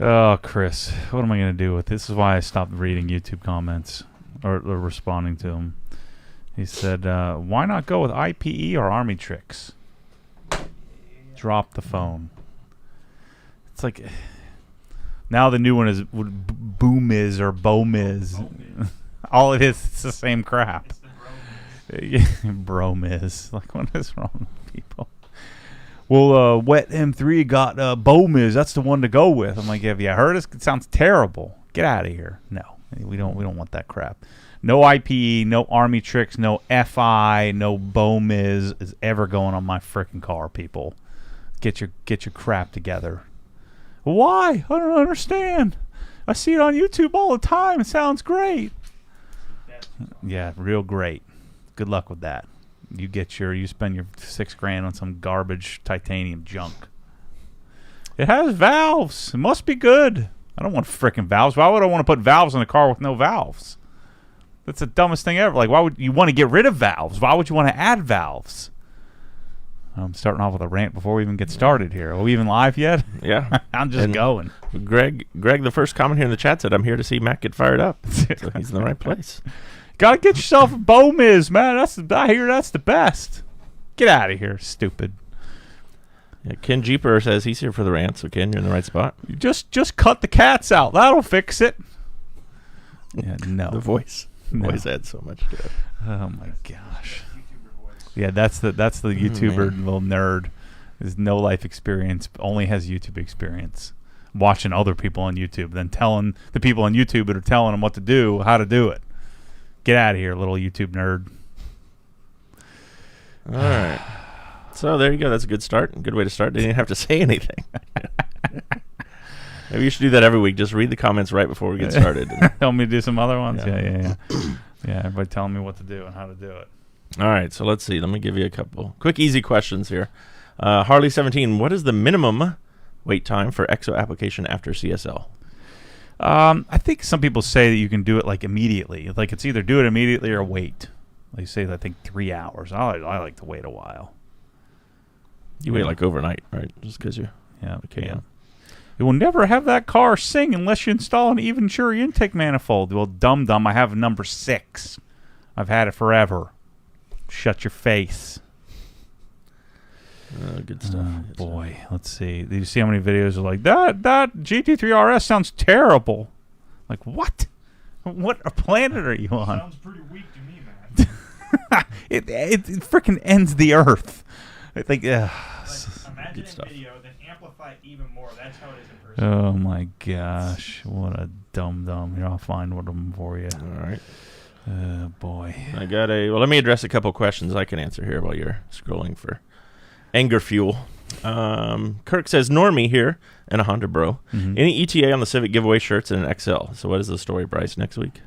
Oh, Chris, what am I going to do with this? This is why I stopped reading YouTube comments or responding to them. He said, why not go with IPE or Army tricks? Drop the phone. It's like, now the new one is Boomiz or Bomiz. All it is, it's the same crap. Bromiz. Like, what is wrong with people? Well, Wet M3 got Bomiz. That's the one to go with. I'm like, have you heard us? It sounds terrible. Get out of here. No, we don't want that crap. No IPE, no Army tricks, no FI, no Bomiz is ever going on my freaking car, people. Get your crap together. Why? I don't understand. I see it on YouTube all the time. It sounds great. Yeah, real great. Good luck with that. You spend your $6,000 on some garbage titanium junk. It has valves. It must be good. I don't want freaking valves. Why would I want to put valves in a car with no valves? That's the dumbest thing ever. Like, why would you want to get rid of valves? Why would you want to add valves? I'm starting off with a rant before we even get started here. Are we even live yet? Yeah. I'm just going. Greg, the first comment here in the chat said, I'm here to see Matt get fired up. So he's in the right place. Gotta get yourself a Bomiz, man. I hear that's the best. Get out of here, stupid. Yeah, Ken Jeeper says he's here for the rant, so Ken, you're in the right spot. Just cut the cats out. That'll fix it. Yeah, no. The voice. No. Voice adds so much to it. Oh my gosh. Yeah, that's the YouTuber little nerd. Has no life experience, only has YouTube experience. Watching other people on YouTube, then telling the people on YouTube that are telling them what to do, how to do it. Get out of here, little YouTube nerd. All right. So there you go. That's a good start. Good way to start. Didn't even have to say anything. Maybe you should do that every week. Just read the comments right before we get started. Tell me to do some other ones. Yeah. Yeah, everybody telling me what to do and how to do it. All right. So let's see. Let me give you a couple quick, easy questions here. Harley 17. What is the minimum wait time for EXO application after CSL? I think some people say that you can do it like immediately. Like it's either do it immediately or wait. They say I think 3 hours. I like to wait a while. You wait like overnight, right? Just because you can. Yeah. You will never have that car sing unless you install an even Chery intake manifold. Well, dum, I have number 6. I've had it forever. Shut your face. Good stuff. Oh, boy. Let's see. Do you see how many videos are like, that GT3 RS sounds terrible? Like, what? What planet are you on? Sounds pretty weak to me, man. it freaking ends the earth. I think, imagine a video, then amplify it even more. That's how it is in person. Oh, my gosh. What a dum-dum. Here, I'll find one of them for you. All right. Boy. I got let me address a couple questions I can answer here while you're scrolling for anger fuel. Kirk says, Normie here and a Honda bro. Mm-hmm. Any ETA on the Civic giveaway shirts and an XL? So what is the story, Bryce, next week?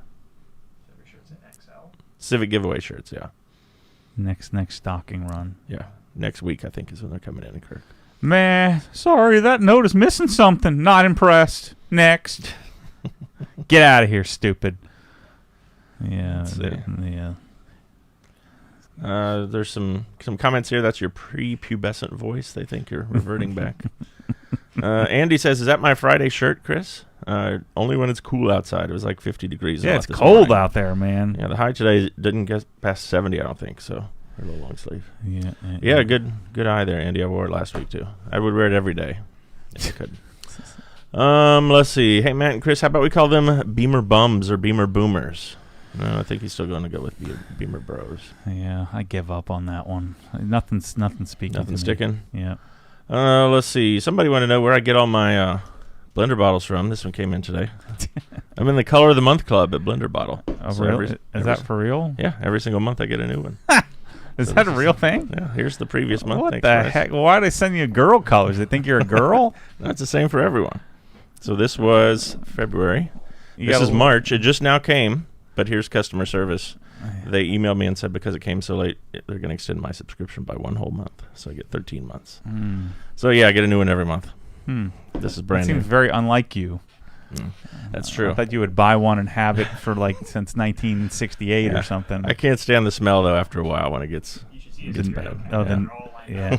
Civic shirts in XL. Civic giveaway shirts, yeah. Next stocking run. Yeah. Next week, I think, is when they're coming in, Kirk. Man, sorry, that note is missing something. Not impressed. Next. Get out of here, stupid. Yeah. Yeah. There's some comments here. That's your prepubescent voice. They think you're reverting back. Andy says, is that my Friday shirt, Chris? Only when it's cool outside. It was like 50 degrees. Yeah, it's cold out there, man. Yeah, the high today didn't get past 70, I don't think, so a little long sleeve. Yeah, good eye there, Andy. I wore it last week, too. I would wear it every day if I could. Let's see. Hey, Matt and Chris, how about we call them Beamer Bums or Beamer Boomers? No, I think he's still going to go with Beamer Bros. Yeah, I give up on that one. Nothing's speaking. Nothing sticking? Yeah. Let's see. Somebody want to know where I get all my blender bottles from. This one came in today. I'm in the Color of the Month Club at Blender Bottle. Oh, so really? Is that for real? Yeah, every single month I get a new one. Is that a real thing? Yeah, here's the previous month. What the heck? Why do they send you girl colors? They think you're a girl? That's the same for everyone. So this was February. This is March. It just now came. But here's customer service. They emailed me and said because it came so late, they're going to extend my subscription by 1 whole month. So I get 13 months. So, yeah, I get a new one every month. This is brand new. Seems very unlike you. That's true. I thought you would buy one and have it for since 1968 or something. I can't stand the smell, though, after a while when it gets You should see bad. Yeah.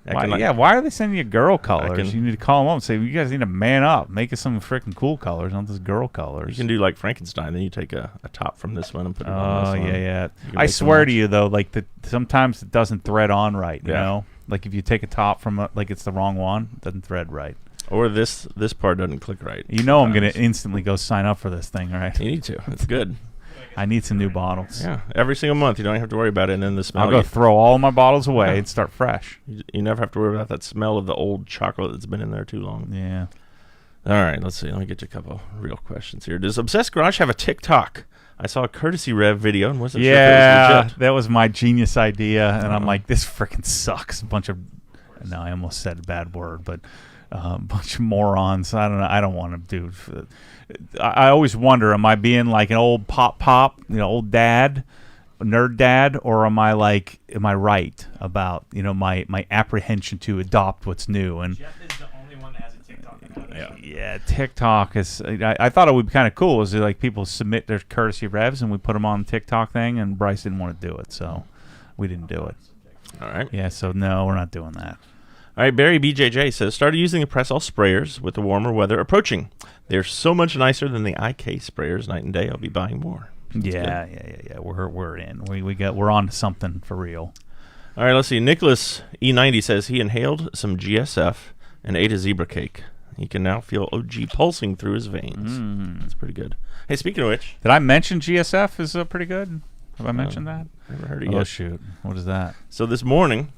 Why are they sending you girl colors? You need to call them up and say, you guys need to man up. Make us some freaking cool colors, not just girl colors. You can do like Frankenstein. Then you take a top from this one and put it on this one. Yeah. I swear to you, though, like sometimes it doesn't thread on right, you know? Like if you take a top from, like it's the wrong one, it doesn't thread right. Or this part doesn't click right. You know I'm going to instantly go sign up for this thing, right? You need to. It's good. I need some new bottles. Yeah, every single month. You don't have to worry about it. And then the smell. I'll go throw all my bottles away and start fresh. You never have to worry about that smell of the old chocolate that's been in there too long. Yeah. All right, let's see. Let me get you a couple real questions here. Does Obsessed Garage have a TikTok? I saw a Courtesy Rev video and wasn't sure if it was legit. That was my genius idea. And I'm like, this freaking sucks. No, I almost said a bad word, but a bunch of morons. I don't know. I don't want to do. I always wonder, am I being like an old pop, old dad, nerd dad, or am I right about, my apprehension to adopt what's new? And Jeff is the only one that has a TikTok. Yeah, TikTok is. I thought it would be kind of cool. Is like people submit their Courtesy Revs and we put them on the TikTok thing, and Bryce didn't want to do it, so we didn't do it. All right. Yeah, so no, we're not doing that. All right, Barry BJJ says, started using the Press All sprayers with the warmer weather approaching. They're so much nicer than the IK sprayers night and day. I'll be buying more. Yeah. We're in. We're on to something for real. All right, let's see. Nicholas E90 says he inhaled some GSF and ate a zebra cake. He can now feel OG pulsing through his veins. That's pretty good. Hey, speaking of which, did I mention GSF is pretty good? Have I mentioned that? Never heard it yet. Oh shoot, what is that? So this morning,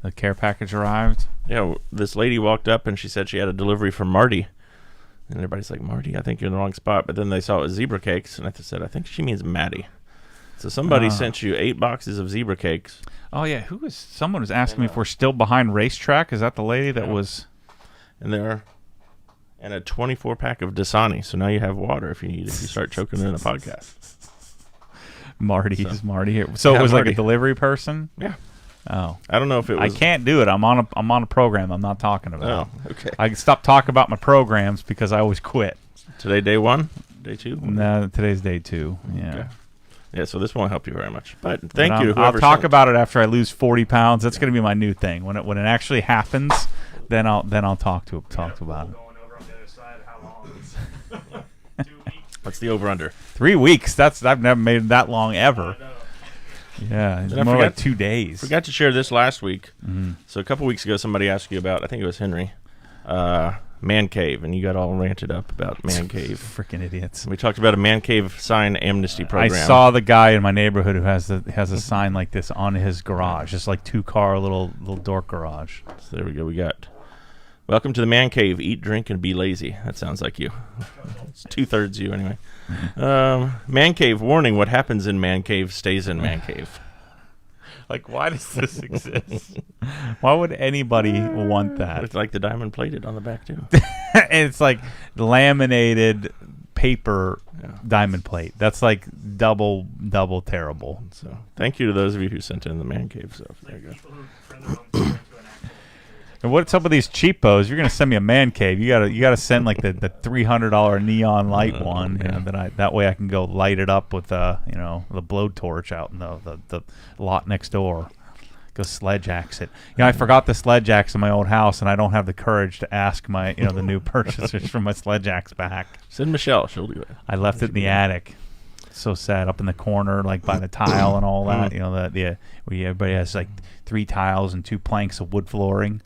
the care package arrived. Yeah, this lady walked up and she said she had a delivery from Marty. And everybody's like, Marty, I think you're in the wrong spot. But then they saw it was zebra cakes, and I said, I think she means Maddie. So somebody sent you 8 boxes of zebra cakes. Oh, yeah. Someone was asking me if we're still behind Racetrack. Is that the lady that was? And a 24-pack of Dasani. So now you have water if you start choking in a podcast. Marty here. So it was Marty. Like a delivery person? Yeah. Oh, I don't know if it was. I can't do it. I'm on a program I'm not talking about. Oh, okay. I stopped talking about my programs because I always quit. Today, day 1? Day 2? No, today's day 2. Yeah. Okay. Yeah, so this won't help you very much. But thank you to whoever I'll talk about it after I lose 40 pounds. That's going to be my new thing. When it actually happens, then I'll talk about it. Going over on the other side. How long? 2 weeks. What's the over-under? 3 weeks. I've never made it that long ever. Yeah, it's more like 2 days. Forgot to share this last week. Mm-hmm. So a couple weeks ago, somebody asked you about, I think it was Henry, Man Cave, and you got all ranted up about Man Cave. Freaking idiots. We talked about a Man Cave sign amnesty program. I saw the guy in my neighborhood who has a sign like this on his garage, just like 2-car little dork garage. So there we go. We got, welcome to the Man Cave. Eat, drink, and be lazy. That sounds like you. It's 2/3 you anyway. Man Cave warning: what happens in Man Cave stays in Man Cave. Like, why does this exist? Why would anybody want that? It's like the diamond plated on the back too. It's like laminated paper diamond plate. That's like double terrible. So thank you to those of you who sent in the Man Cave stuff. There you go. And what's up with these cheapos? You're gonna send me a Man Cave. You gotta send like the $300 neon light one. That way I can go light it up with the blowtorch out in the lot next door. Go sledge axe it. I forgot the sledge axe in my old house, and I don't have the courage to ask my the new purchasers for my sledge axe back. Send Michelle. She'll do it. I left it in the attic. So sad, up in the corner, like by the tile and all that. Where everybody has like 3 tiles and 2 planks of wood flooring.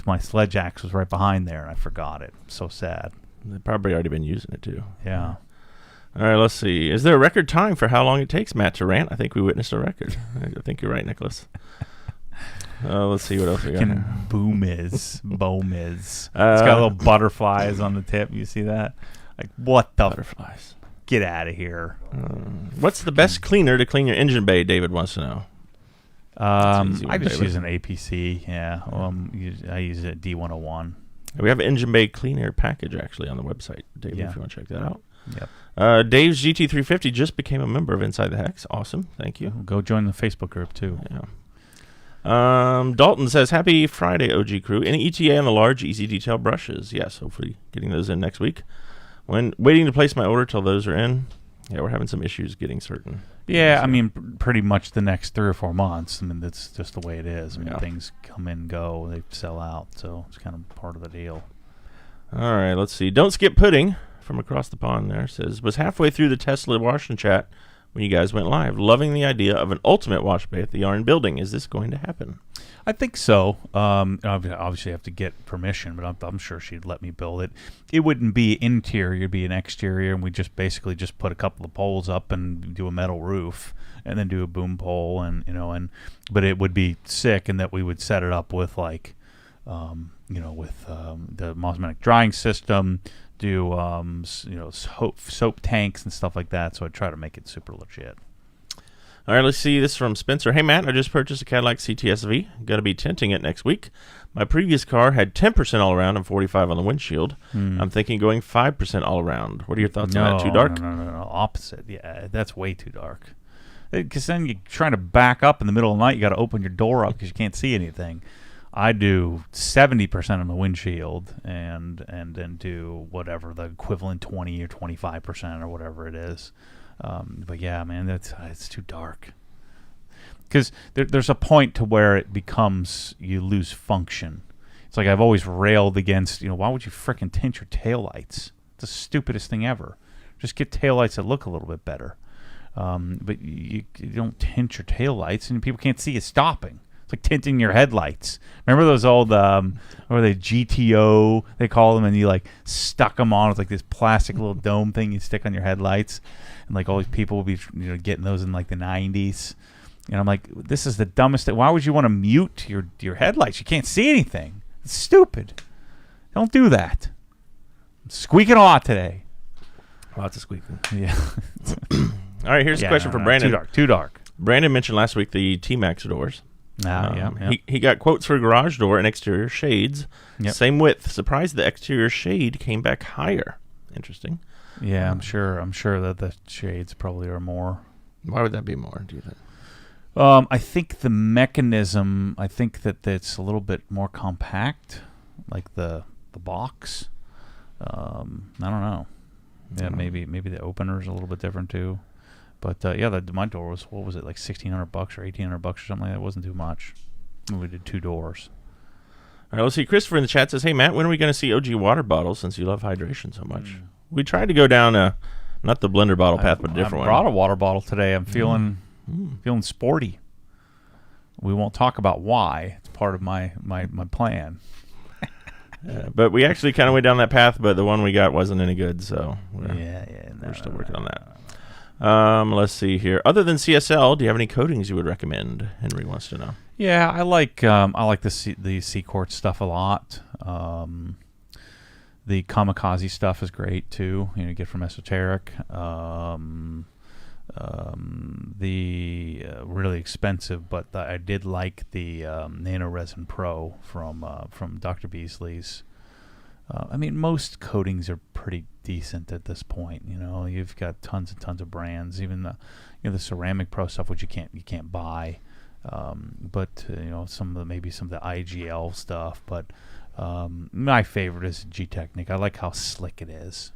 My sledge axe was right behind there, and I forgot it. So sad. They've probably already been using it, too. Yeah. All right, let's see. Is there a record time for how long it takes Matt to rant? I think we witnessed a record. I think you're right, Nicholas. Let's see what else we got here. Boom-is. It's got little butterflies on the tip. You see that? Like, what the? Butterflies. Get out of here. What's the best cleaner to clean your engine bay, David wants to know. I just use an APC. Yeah, I use a D101. We have an engine bay clean air package actually on the website, David. If you want to check that out. Yep. Dave's GT350 just became a member of Inside the Hex. Awesome, thank you. Go join the Facebook group too. Yeah. Dalton says, "Happy Friday, OG crew. Any ETA on the large Easy Detail brushes? Yes, hopefully getting those in next week. When waiting to place my order till those are in. Yeah, we're having some issues getting certain. Yeah, I mean, pretty much the next 3 or 4 months. I mean, that's just the way it is. I mean, things come and go, they sell out, so it's kind of part of the deal. All right, let's see. Don't Skip Pudding from across the pond there says, was halfway through the Tesla wash and chat when you guys went live. Loving the idea of an ultimate wash bay at the Yarn building. Is this going to happen? I think so. Obviously, I have to get permission, but I'm sure she'd let me build it. It wouldn't be interior; it'd be an exterior, and we just basically just put a couple of poles up and do a metal roof, and then do a boom pole, and but it would be sick in that we would set it up with like, with the osmotic drying system, do soap tanks and stuff like that. So I'd try to make it super legit. All right, let's see this from Spencer. Hey, Matt, I just purchased a Cadillac CTS-V. Got to be tinting it next week. My previous car had 10% all around and 45 on the windshield. I'm thinking going 5% all around. What are your thoughts on that? Too dark? No. Opposite. Yeah, that's way too dark. Because then you're trying to back up in the middle of the night. You got to open your door up because you can't see anything. I do 70% on the windshield and then do whatever the equivalent 20 or 25% or whatever it is. But yeah, man, it's too dark. Because there's a point to where it becomes you lose function. It's like I've always railed against, why would you frickin' tint your taillights? It's the stupidest thing ever. Just get taillights that look a little bit better. But you don't tint your taillights, and people can't see you stopping. It's like tinting your headlights. Remember those old, what were they, GTO, they call them, and you like stuck them on with like this plastic little dome thing you stick on your headlights, and like all these people will be getting those in like the 90s. And I'm like, this is the dumbest thing. Why would you want to mute your headlights? You can't see anything. It's stupid. Don't do that. I'm squeaking a lot today. Lots of squeaking. Yeah. All right, here's a question from Brandon. Too dark. Brandon mentioned last week the T-Max doors. Yeah. He got quotes for a garage door and exterior shades. Yep. Same width. Surprised the exterior shade came back higher. Interesting. Yeah, I'm sure that the shades probably are more. Why would that be more, do you think? I think the mechanism, I think that it's a little bit more compact, like the box. I don't know. Yeah, maybe the opener's a little bit different too. But my door was, what was it, like $1,600 or $1,800 or something like that. It wasn't too much. We did 2 doors. All right, let's see. Christopher in the chat says, hey, Matt, when are we going to see OG water bottles since you love hydration so much? We tried to go down not the blender bottle path, but a different one. I brought a water bottle today. I'm feeling sporty. We won't talk about why. It's part of my plan. But we actually kind of went down that path, but the one we got wasn't any good, so we're still working on that. Let's see here. Other than CSL, do you have any coatings you would recommend? Henry wants to know. Yeah, I like the C-Quartz stuff a lot. The Kamikaze stuff is great too. You get from Esoteric. The really expensive, but I did like the Nano Resin Pro from Dr. Beasley's. I mean, most coatings are pretty decent at this point. You've got tons and tons of brands. Even the Ceramic Pro stuff, which you can't buy. But some of the IGL stuff. But my favorite is G-Technic. I like how slick it is.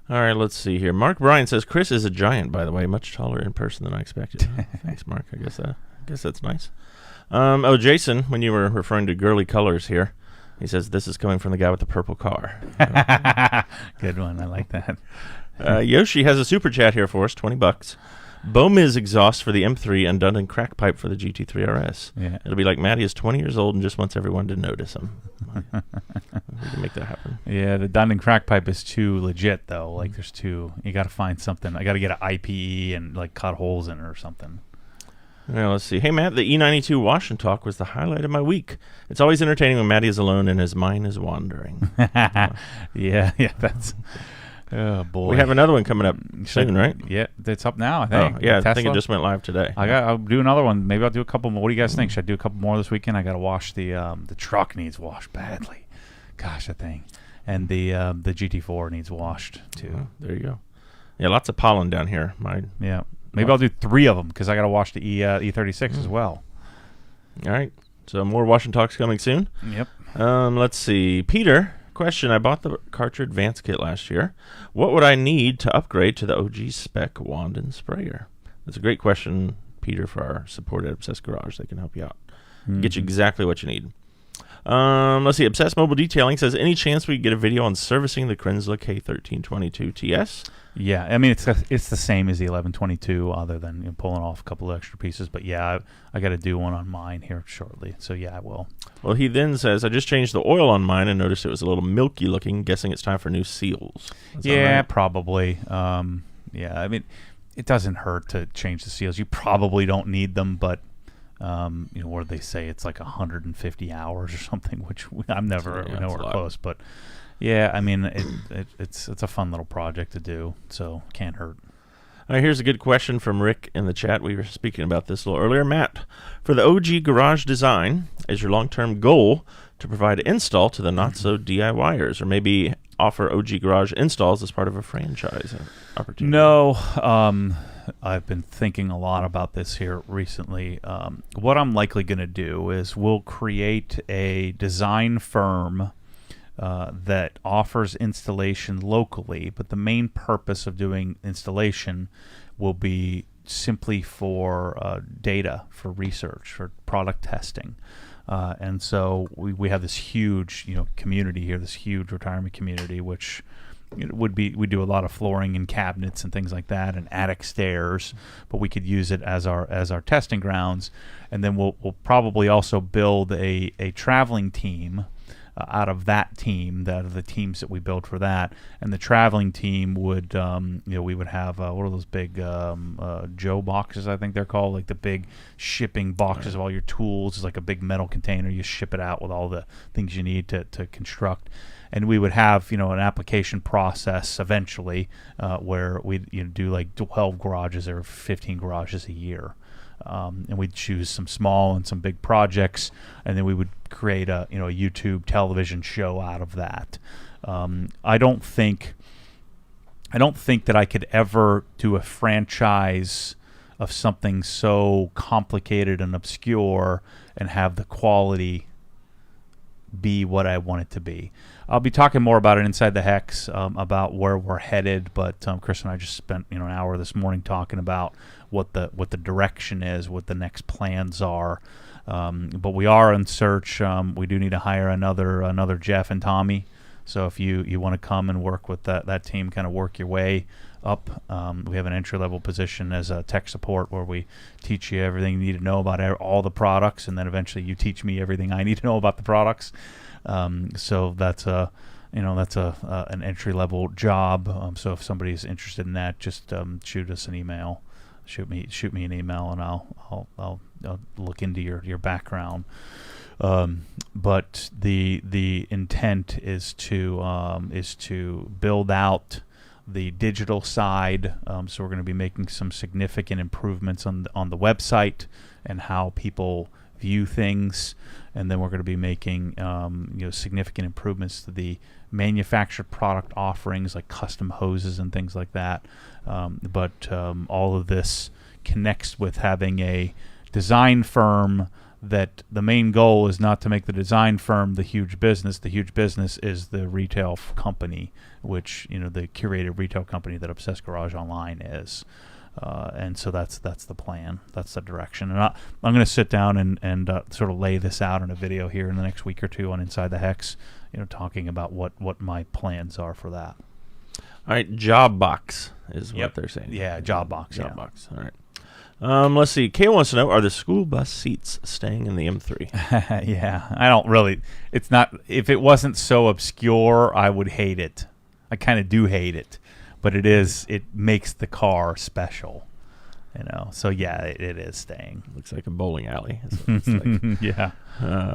All right, let's see here. Mark Bryan says Chris is a giant, by the way, much taller in person than I expected. Thanks, Mark. I guess that's nice. Jason, when you were referring to girly colors here, he says this is coming from the guy with the purple car. Good one. I like that. Yoshi has a super chat here for us, $20. Bomiz exhaust for the M3 and Dundon crack pipe for the GT3 RS. Yeah. It'll be like Matty is 20 years old and just wants everyone to notice him. We can make that happen. Yeah, the Dundon crack pipe is too legit, though. Like, you got to find something. I got to get an IPE and, like, cut holes in it or something. Now, let's see. Hey, Matt, the E92 wash and talk was the highlight of my week. It's always entertaining when Matty is alone and his mind is wandering. Yeah, that's... Oh, boy. We have another one coming up soon, right? Yeah, it's up now, I think. Oh, yeah, Tesla. I think it just went live today. I'll do another one. Maybe I'll do a couple more. What do you guys think? Should I do a couple more this weekend? I got to wash the truck needs washed badly. Gosh, that thing. And the GT4 needs washed, too. There you go. Yeah, lots of pollen down here. Yeah. Maybe I'll do 3 of them because I got to wash the E36 as well. All right. So more wash and talks coming soon. Yep. Let's see. Peter question. I bought the Karcher Advance kit last year. What would I need to upgrade to the OG spec wand and sprayer? That's a great question, Peter, for our support at Obsessed Garage. They can help you out. Get you exactly what you need. Let's see. Obsessed Mobile Detailing says, any chance we get a video on servicing the Krensla K1322 TS? Yeah, I mean, it's the same as the 1122, other than pulling off a couple of extra pieces. But yeah, I got to do one on mine here shortly. So yeah, I will. Well, he then says, I just changed the oil on mine and noticed it was a little milky looking. Guessing it's time for new seals. Yeah, probably. Yeah, I mean, it doesn't hurt to change the seals. You probably don't need them, but where they say it's like 150 hours or something, which I'm never nowhere close. But yeah, I mean, it's a fun little project to do, so can't hurt. All right, here's a good question from Rick in the chat. We were speaking about this a little earlier. Matt, for the OG garage design, is your long-term goal to provide install to the not-so-DIYers, or maybe offer OG garage installs as part of a franchise opportunity? No, I've been thinking a lot about this here recently. What I'm likely going to do is we'll create a design firm that offers installation locally, but the main purpose of doing installation will be simply for data, for research, for product testing. And so we have this huge community here, this huge retirement community, which we do a lot of flooring and cabinets and things like that, and attic stairs, but we could use it as our testing grounds. And then we'll probably also build a traveling team out of that team, out of the teams that we build for that. And the traveling team would we would have what are those big Joe boxes, I think they're called, like the big shipping boxes of all your tools. It's like a big metal container. You ship it out with all the things you need to construct. And we would have an application process eventually where we'd do like 12 garages or 15 garages a year. And we'd choose some small and some big projects, and then we would create a YouTube television show out of that. I don't think that I could ever do a franchise of something so complicated and obscure and have the quality be what I want it to be. I'll be talking more about it inside the Hex, about where we're headed, but Chris and I just spent an hour this morning talking about what the direction is, what the next plans are. But we are in search. We do need to hire another Jeff and Tommy. So if you want to come and work with that team, kind of work your way up. We have an entry-level position as a tech support where we teach you everything you need to know about all the products, and then eventually you teach me everything I need to know about the products. So that's an entry-level job. So if somebody's interested in that, just shoot us an email. Shoot me an email, and I'll look into your background. But the intent is to build out the digital side. So we're going to be making some significant improvements on the website and how people view things, and then we're going to be making significant improvements to the manufactured product offerings like custom hoses and things like that. But all of this connects with having a design firm that the main goal is not to make the design firm the huge business. The huge business is the retail company, which the curated retail company that Obsessed Garage Online is. And so that's the plan. That's the direction. And I'm going to sit down and sort of lay this out in a video here in the next week or two on Inside the Hex, talking about what my plans are for that. All right, job box is what they're saying. Yeah, job box. Job box. All right. Let's see. Kay wants to know, are the school bus seats staying in the M3? Yeah, I don't really. It's not. If it wasn't so obscure, I would hate it. I kind of do hate it, but it is. It makes the car special, So yeah, it is staying. Looks like a bowling alley. It's like. Yeah.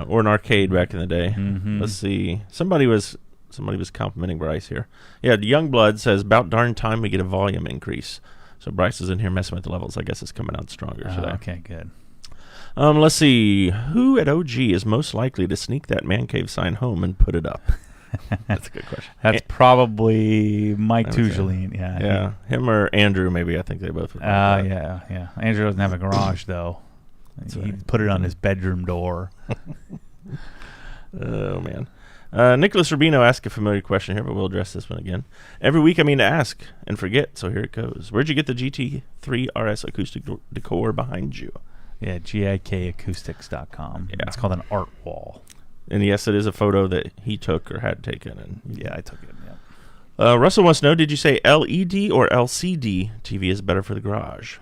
Or an arcade back in the day. Mm-hmm. Let's see. Somebody was complimenting Bryce here. Yeah, Youngblood says, about darn time we get a volume increase. So Bryce is in here messing with the levels. I guess it's coming out stronger today. Okay, good. Let's see. Who at OG is most likely to sneak that man cave sign home and put it up? That's a good question. That's probably Mike Tugeline. Yeah. Him or Andrew, maybe. I think they both would. Yeah. Andrew doesn't have a garage, though. He put it on his bedroom door. Oh, man. Nicholas Rubino asked a familiar question here, but we'll address this one again. Every week I mean to ask and forget, so here it goes. Where'd you get the GT3 RS acoustic decor behind you? Yeah, gikacoustics.com. Yeah. It's called an art wall. And yes, it is a photo that he took or had taken. And yeah, I took it, yeah. Russell wants to know, did you say LED or LCD TV is better for the garage?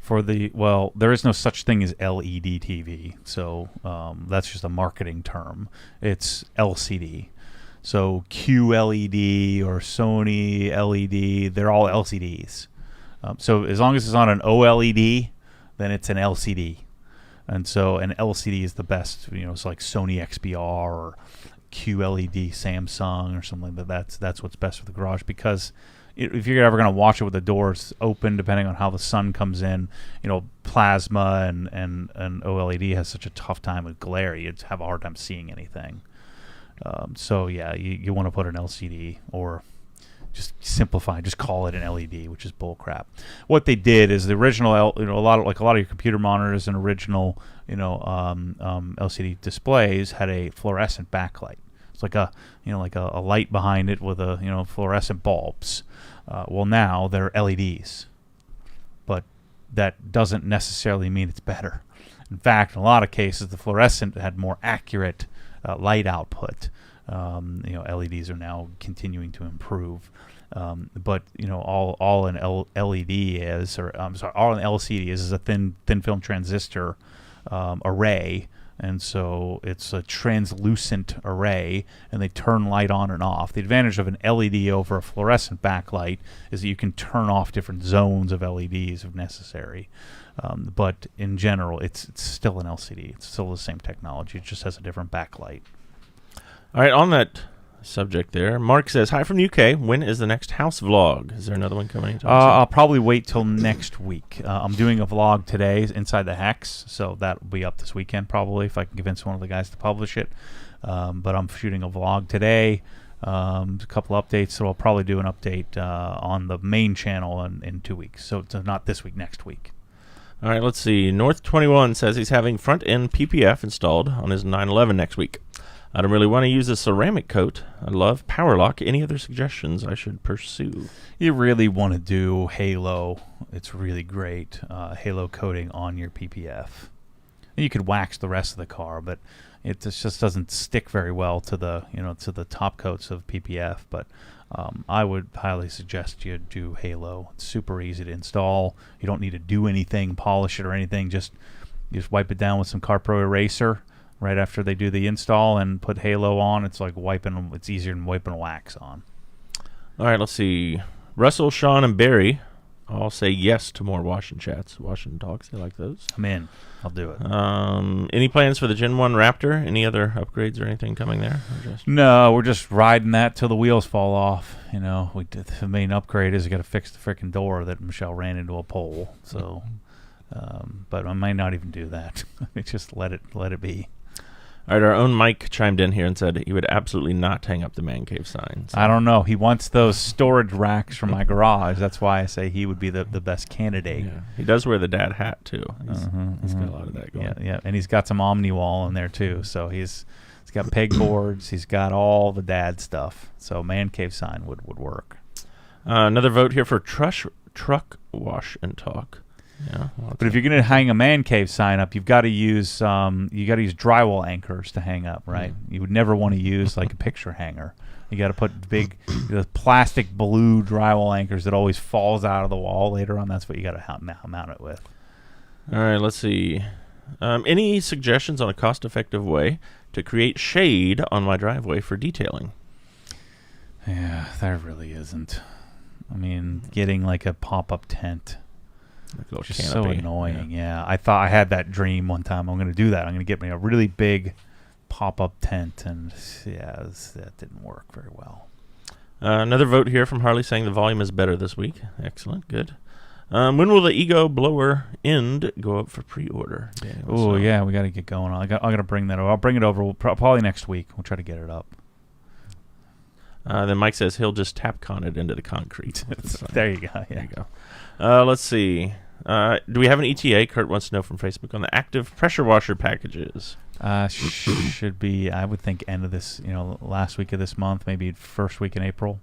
Well, there is no such thing as LED TV, so that's just a marketing term. It's LCD. So QLED or Sony LED, they're all LCDs. So as long as it's on an OLED, then it's an LCD. And so an LCD is the best, it's like Sony XBR or QLED Samsung or something like that. That's what's best for the garage, because if you're ever going to watch it with the doors open, depending on how the sun comes in, plasma and OLED has such a tough time with glare. You'd have a hard time seeing anything. So yeah, you want to put an LCD, or just simplify, just call it an LED, which is bullcrap. What they did is the original, a lot of your computer monitors and original, LCD displays had a fluorescent backlight. It's like a light behind it with fluorescent bulbs. Well, now they're LEDs, but that doesn't necessarily mean it's better. In fact, in a lot of cases, the fluorescent had more accurate light output. LEDs are now continuing to improve, but all an LED is, or I'm sorry, all an LCD is a thin film transistor array. And so it's a translucent array, and they turn light on and off. The advantage of an LED over a fluorescent backlight is that you can turn off different zones of LEDs if necessary. But in general, it's still an LCD. It's still the same technology. It just has a different backlight. All right, on that subject there, Mark says, hi from UK. When is the next house vlog? Is there another one coming? I'll probably wait till next week. I'm doing a vlog today inside the Hex, so that will be up this weekend probably if I can convince one of the guys to publish it. But I'm shooting a vlog today, a couple updates, so I'll probably do an update on the main channel in 2 weeks. So it's not this week, next week. All right, let's see. North21 says he's having front-end PPF installed on his 911 next week. I don't really want to use a ceramic coat. I love Power Lock. Any other suggestions I should pursue? You really want to do Halo. It's really great. Halo coating on your PPF. And you could wax the rest of the car, but it just doesn't stick very well to the top coats of PPF. But I would highly suggest you do Halo. It's super easy to install. You don't need to do anything, polish it or anything. You just wipe it down with some CarPro Eraser right after they do the install and put Halo on. It's like it's easier than wiping wax on. All right, let's see. Russell, Sean, and Barry all say yes to more Washington chats, Washington talks. They like those. I'm in. I'll do it. Any plans for the Gen 1 Raptor? Any other upgrades or anything coming there? No, we're just riding that till the wheels fall off. The main upgrade is you got to fix the freaking door that Michelle ran into a pole. So, but I might not even do that. Just let it be. All right, our own Mike chimed in here and said he would absolutely not hang up the man cave sign. So. I don't know. He wants those storage racks from my garage. That's why I say he would be the best candidate. Yeah. He does wear the dad hat, too. He's got a lot of that going. Yeah, and he's got some Omni wall in there, too. So he's got pegboards. He's got all the dad stuff. So man cave sign would work. Another vote here for truck wash and talk. Yeah, but if you're going to hang a man cave sign up, you've got to use drywall anchors to hang up, right? You would never want to use like a picture hanger. You got to put big plastic blue drywall anchors that always falls out of the wall later on. That's what you got to mount it with. All right, let's see. Any suggestions on a cost-effective way to create shade on my driveway for detailing? Yeah, there really isn't. I mean, getting like a pop-up tent. Like just so annoying. Yeah, I thought I had that dream one time. I'm going to do that. I'm going to get me a really big pop-up tent, and that didn't work very well. Another vote here from Harley saying the volume is better this week. Excellent, good. When will the Ego Blower End go up for pre-order? Oh yeah, we got to get going on. I got to bring that over. I'll bring it over probably next week. We'll try to get it up. Then Mike says he'll just tapcon it into the concrete. There you go. Yeah. There you go. Let's see. Do we have an ETA? Kurt wants to know from Facebook on the active pressure washer packages. Should be, I would think, end of this, last week of this month, maybe first week in April.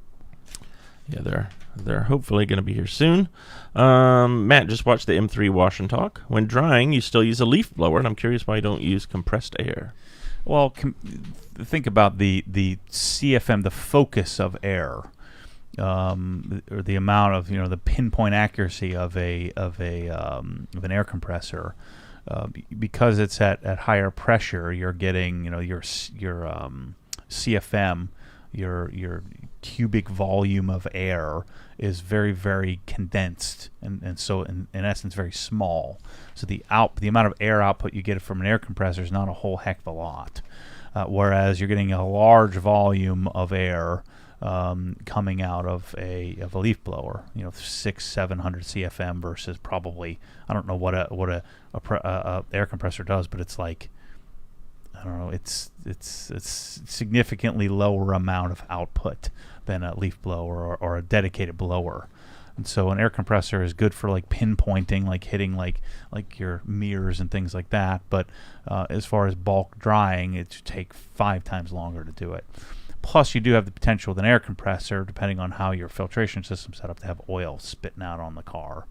Yeah, they're hopefully going to be here soon. Matt, just watched the M3 Wash and Talk. When drying, you still use a leaf blower, and I'm curious why you don't use compressed air. Well, think about the CFM, the focus of air, or the amount of the pinpoint accuracy of an air compressor. Because it's at higher pressure, you're getting your CFM, your cubic volume of air is very, very condensed, and so in essence very small. So the amount of air output you get from an air compressor is not a whole heck of a lot, whereas you're getting a large volume of air coming out of a leaf blower, 600-700 CFM versus probably, I don't know what a air compressor does, but it's like, I don't know, it's significantly lower amount of output than a leaf blower or a dedicated blower. And so an air compressor is good for like pinpointing, like hitting like your mirrors and things like that. But as far as bulk drying, it should take 5 times longer to do it. Plus, you do have the potential with an air compressor, depending on how your filtration system's set up, to have oil spitting out on the car,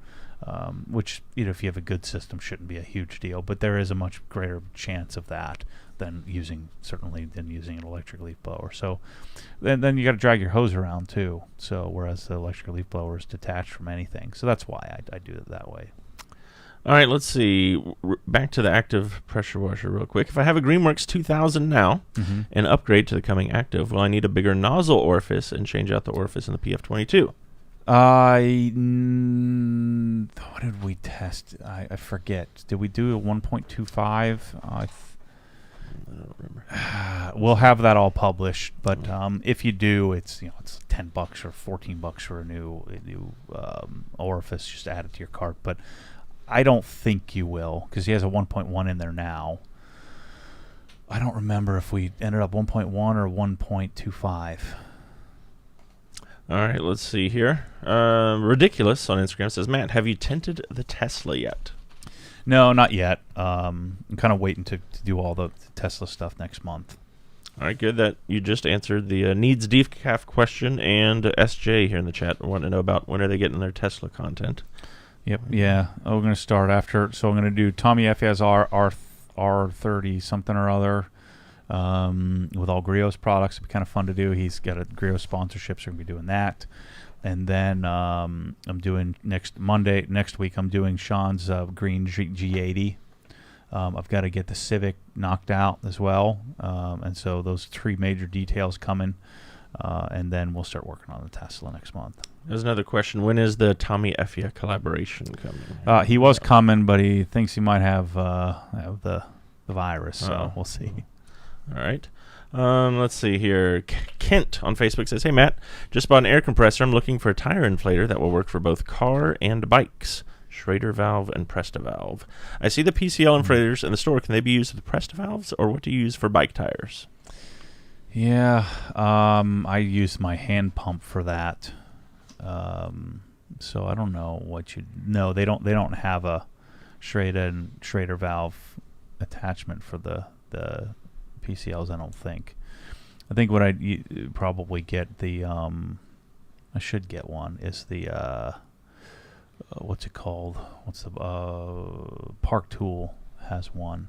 which, if you have a good system, shouldn't be a huge deal. But there is a much greater chance of that than using an electric leaf blower. So then you got to drag your hose around too. So whereas the electric leaf blower is detached from anything, so that's why I do it that way. All right, let's see. Back to the active pressure washer real quick. If I have a Greenworks 2000 now and upgrade to the coming active, will I need a bigger nozzle orifice and change out the orifice in the PF22? What did we test? I forget. Did we do a 1.25? I don't remember. We'll have that all published, but if you do, it's it's $10 or $14 for a new orifice. Just add it to your cart, but I don't think you will, because he has a 1.1 in there now. I don't remember if we ended up 1.1 or 1.25. All right, let's see here. Ridiculous on Instagram says, Matt, have you tinted the Tesla yet? No, not yet. I'm kind of waiting to do all the Tesla stuff next month. All right, good that you just answered the needs decaf question, and SJ here in the chat wanting to know about when are they getting their Tesla content. Yep. Yeah. We're going to start after. So I'm going to do Tommy F has R30 something or other with all Grio's products. It'll be kind of fun to do. He's got a Grio sponsorship, so we're going to be doing that. And then I'm doing next week, I'm doing Sean's green G80. I've got to get the Civic knocked out as well. And so those 3 major details coming. And then we'll start working on the Tesla next month. There's another question. When is the Tommy Effia collaboration coming? He was coming, but he thinks he might have the virus, so we'll see. All right. Let's see here. Kent on Facebook says, hey, Matt, just bought an air compressor. I'm looking for a tire inflator that will work for both car and bikes. Schrader valve and Presta valve. I see the PCL inflators in the store. Can they be used with Presta valves, or what do you use for bike tires? Yeah, I use my hand pump for that. So I don't know what you. No, they don't have a Schrader valve attachment for the PCLs. I don't think. I think what I'd probably get I should get one is the what's it called? What's the Park Tool has one.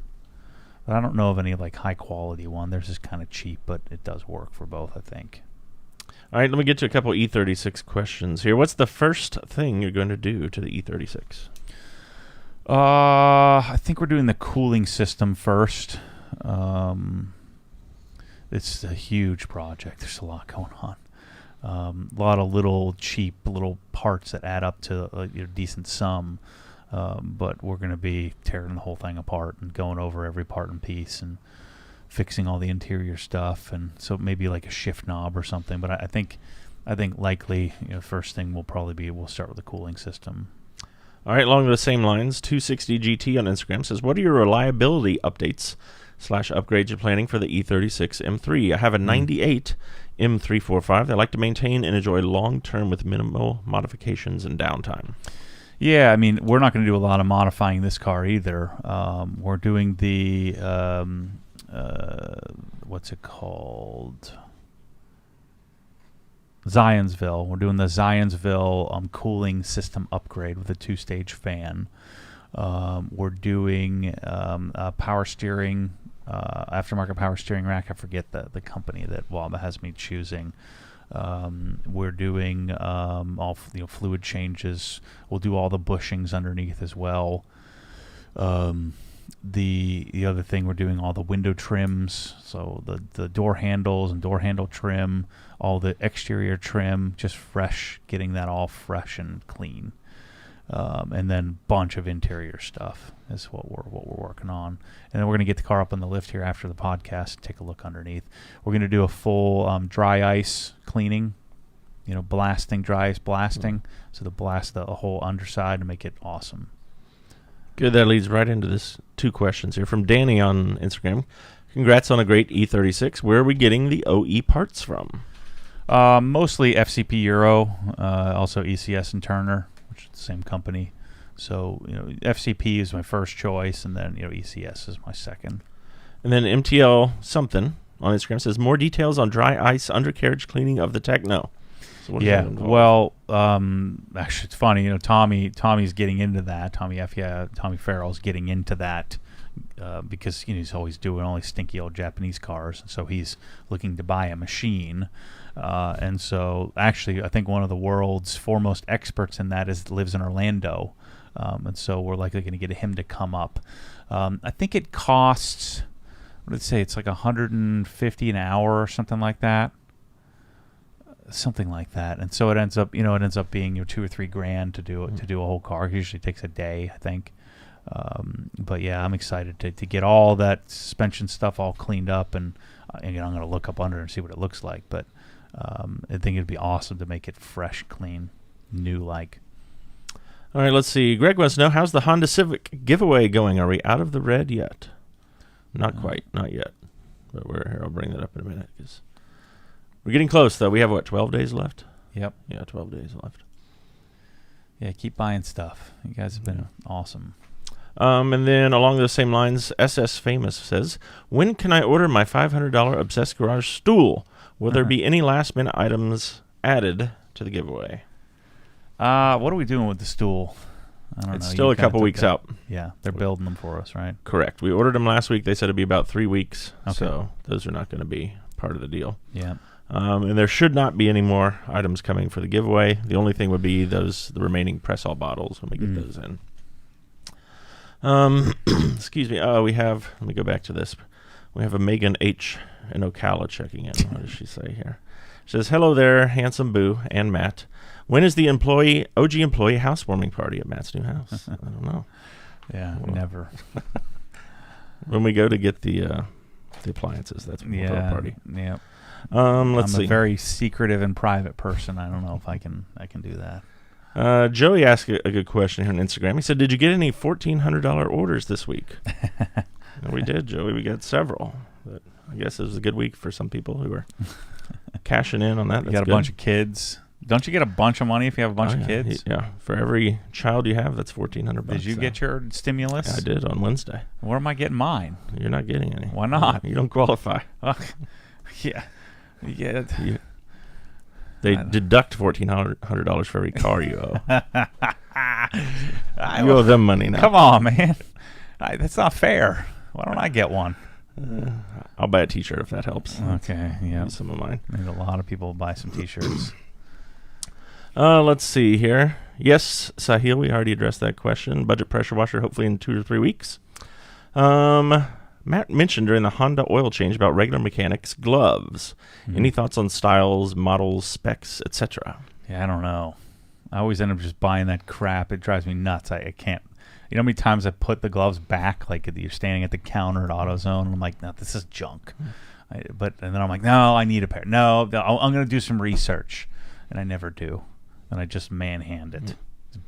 But I don't know of any like high quality one. Theirs is kind of cheap, but it does work for both, I think. All right, let me get to a couple E36 questions here. What's the first thing you're going to do to the E36? I think we're doing the cooling system first. It's a huge project. There's a lot going on. A lot of little cheap little parts that add up to a decent sum. But we're going to be tearing the whole thing apart and going over every part and piece and fixing all the interior stuff. And so maybe like a shift knob or something. But I think likely first thing we'll start with the cooling system. All right, along the same lines, 260GT on Instagram says, what are your reliability updates / upgrades you're planning for the E36 M3? I have a 98 M345 that I like to maintain and enjoy long-term with minimal modifications and downtime. Yeah, I mean, we're not going to do a lot of modifying this car either. We're doing the what's it called? Zionsville. We're doing the Zionsville cooling system upgrade with a 2-stage fan. We're doing a power steering, aftermarket power steering rack. I forget the company that Waba has me choosing. We're doing all fluid changes. We'll do all the bushings underneath as well. The other thing, we're doing all the window trims, so the door handles and door handle trim, all the exterior trim, just fresh, getting that all fresh and clean. And then bunch of interior stuff is what we're working on. And then we're going to get the car up on the lift here after the podcast, take a look underneath. We're going to do a full dry ice cleaning, dry ice blasting, so to blast the whole underside and make it awesome. Good. That leads right into this 2 questions here from Danny on Instagram. Congrats on a great E36. Where are we getting the OE parts from? Mostly FCP Euro, also ECS and Turner, which is the same company. So, FCP is my first choice, and then, ECS is my second. And then MTL something on Instagram says, more details on dry ice undercarriage cleaning of the Techno. So well, actually, it's funny. Tommy's getting into that. Tommy Farrell's getting into that because he's always doing all these stinky old Japanese cars, and so he's looking to buy a machine. And so, actually, I think one of the world's foremost experts in that lives in Orlando, and so we're likely going to get him to come up. I think it costs, let's say, it's like $150 an hour or something like that. And so it ends up being $2 or $3 grand to do a whole car. It usually takes a day, I think. But yeah, I'm excited to get all that suspension stuff all cleaned up, and I'm going to look up under and see what it looks like. But I think it'd be awesome to make it fresh, clean, new-like. All right, let's see. Greg wants to know, how's the Honda Civic giveaway going? Are we out of the red yet? Not quite, not yet. But we're here. I'll bring that up in a minute because we're getting close, though. We have, 12 days left? Yep. Yeah, 12 days left. Yeah, keep buying stuff. You guys have been awesome. And then along those same lines, SS Famous says, when can I order my $500 Obsessed Garage stool? Will there be any last-minute items added to the giveaway? What are we doing with the stool? I don't know. It's still a couple weeks out. Yeah, they're building them for us, right? Correct. We ordered them last week. They said it'd be about 3 weeks. Okay. So those are not going to be part of the deal. Yeah. And there should not be any more items coming for the giveaway. The only thing would be the remaining press-all bottles when we get those in. Excuse me. Let me go back to this. We have a Megan H. in Ocala checking in. What does she say here? She says, hello there, handsome Boo and Matt. When is the OG employee housewarming party at Matt's new house? I don't know. Yeah, never. When we go to get the appliances, that's when we'll throw a party. Yeah. Let's see. I'm a very secretive and private person. I don't know if I can do that. Joey asked a good question here on Instagram. He said, did you get any $1,400 orders this week? We did, Joey. We got several. But I guess it was a good week for some people who are cashing in on that. You got a bunch of kids. Don't you get a bunch of money if you have a bunch of kids? Yeah. For every child you have, that's $1,400. Did you get your stimulus? Yeah, I did on Wednesday. Where am I getting mine? You're not getting any. Why not? You don't qualify. Yeah. They deduct $1,400 for every car you owe. You owe them money now. Come on, man. That's not fair. Why don't I get one? I'll buy a T-shirt if that helps. Okay, yeah. Some of mine. Maybe a lot of people buy some T-shirts. Let's see here. Yes, Sahil, we already addressed that question. Budget pressure washer, hopefully in 2 or 3 weeks. Matt mentioned during the Honda oil change about regular mechanics gloves. Any thoughts on styles, models, specs, etc.? Yeah, I don't know. I always end up just buying that crap. It drives me nuts. I can't. You know how many times I put the gloves back, like you're standing at the counter at AutoZone, and I'm like, no, this is junk. And then I'm like, no, I need a pair. No, I'm going to do some research, and I never do. And I just manhand it.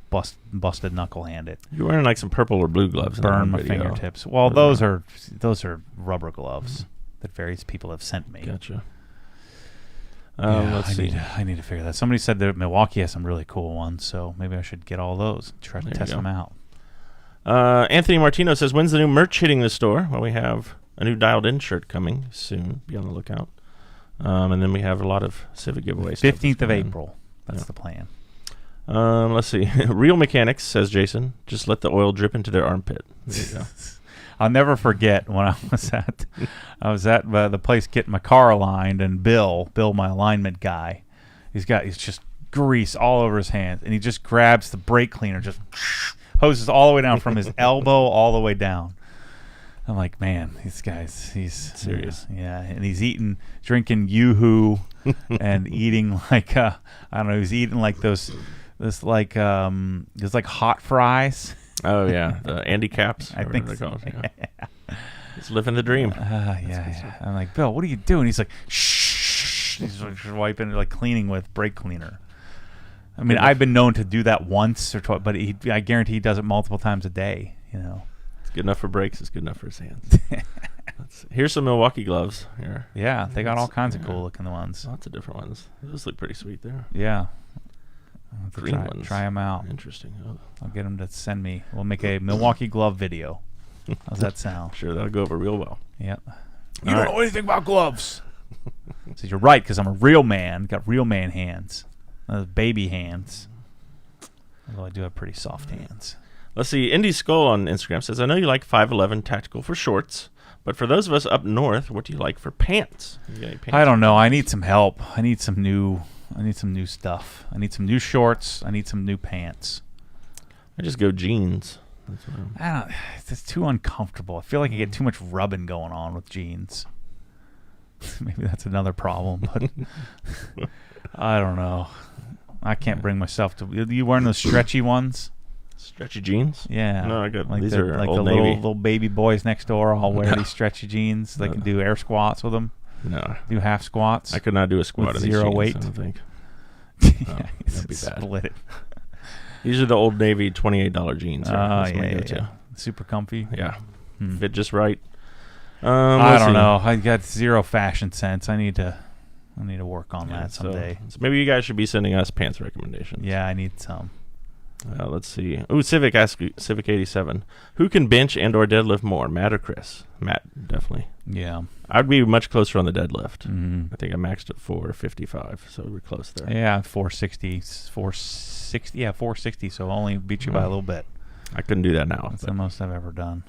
Busted knuckle hand it. You're wearing like some purple or blue gloves. Burn my fingertips. Well, those are rubber gloves that various people have sent me. Gotcha. Let's see. I need to figure that. Somebody said that Milwaukee has some really cool ones, so maybe I should get all those. Try to test them out. Anthony Martino says, when's the new merch hitting the store? Well, we have a new dialed-in shirt coming soon. Be on the lookout. And then we have a lot of Civic giveaways. 15th of April. That's the plan. Let's see. Real Mechanics, says Jason, just let the oil drip into their armpit. There you go. I'll never forget when I was at the place getting my car aligned, and Bill, my alignment guy, he's just grease all over his hands, and he just grabs the brake cleaner, just hoses all the way down from his elbow all the way down. I'm like, man, he's serious. Yeah, and he's drinking Yoo-Hoo and eating like I don't know, he's eating like there's like hot fries. Oh yeah, the Andy Caps. I think they're so. called. Yeah. He's living the dream. Yeah. I'm like, Bill, what are you doing? He's like, shh. He's like wiping, like cleaning with brake cleaner. I mean, I've been known to do that once or twice, but I guarantee he does it multiple times a day. You know. Good enough for brakes. It's good enough for his hands. Here's some Milwaukee gloves. Here. Yeah, they got all kinds of cool looking ones. Lots of different ones. Those look pretty sweet there. Yeah. Green ones. Try them out. Interesting. Oh. I'll get them to send me. We'll make a Milwaukee glove video. How's that sound? Sure, that'll go over real well. Yep. You don't know anything about gloves. So you're right, because I'm a real man. Got real man hands. Baby hands. Although I do have pretty soft hands. Let's see. Indy Skull on Instagram says, I know you like 511 tactical for shorts, but for those of us up north, what do you like for pants? You got any pants? I don't know. I need some help. I need some new stuff. I need some new shorts. I need some new pants. I just go jeans. It's too uncomfortable. I feel like I get too much rubbing going on with jeans. Maybe that's another problem, but I don't know. I can't bring myself to. You wearing those stretchy ones? Stretchy jeans? Yeah. No, I got like these are like Old the Navy. little baby boys next door all wear these stretchy jeans. They can do air squats with them. No. Do half squats. I could not do a squat with in these zero jeans, weight. I don't think. Yeah, that'd be bad. Split it. These are the Old Navy $28 jeans. Right? Yeah. Super comfy. Yeah. Fit just right. I don't know. I got zero fashion sense. I need to work on that someday. So maybe you guys should be sending us pants recommendations. Yeah, I need some. Let's see. Ooh, Civic 87. Who can bench and or deadlift more, Matt or Chris? Matt, definitely. Yeah. I'd be much closer on the deadlift. Mm-hmm. I think I maxed at 455, so we're close there. Yeah, 460. Yeah, 460. So only beat you by a little bit. I couldn't do that now. That's the most I've ever done.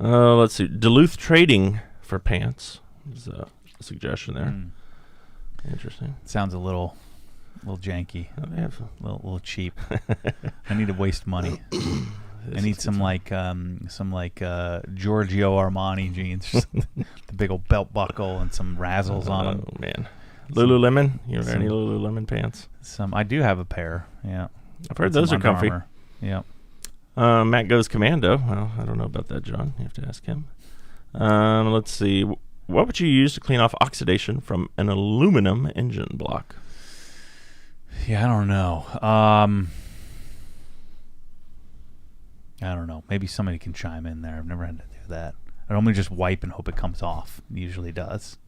Let's see. Duluth Trading for pants is a suggestion there. Interesting. Sounds a little janky. They have a little cheap. I need to waste money. I need some Giorgio Armani jeans, the big old belt buckle and some razzles on them. Oh man, Lululemon. You wear any Lululemon pants? I do have a pair. Yeah, I've heard those are comfy. Armour. Yeah. Matt goes commando. Well, I don't know about that, John. You have to ask him. Let's see. What would you use to clean off oxidation from an aluminum engine block? Yeah, I don't know. I don't know. Maybe somebody can chime in there. I've never had to do that. I normally just wipe and hope it comes off. It usually does.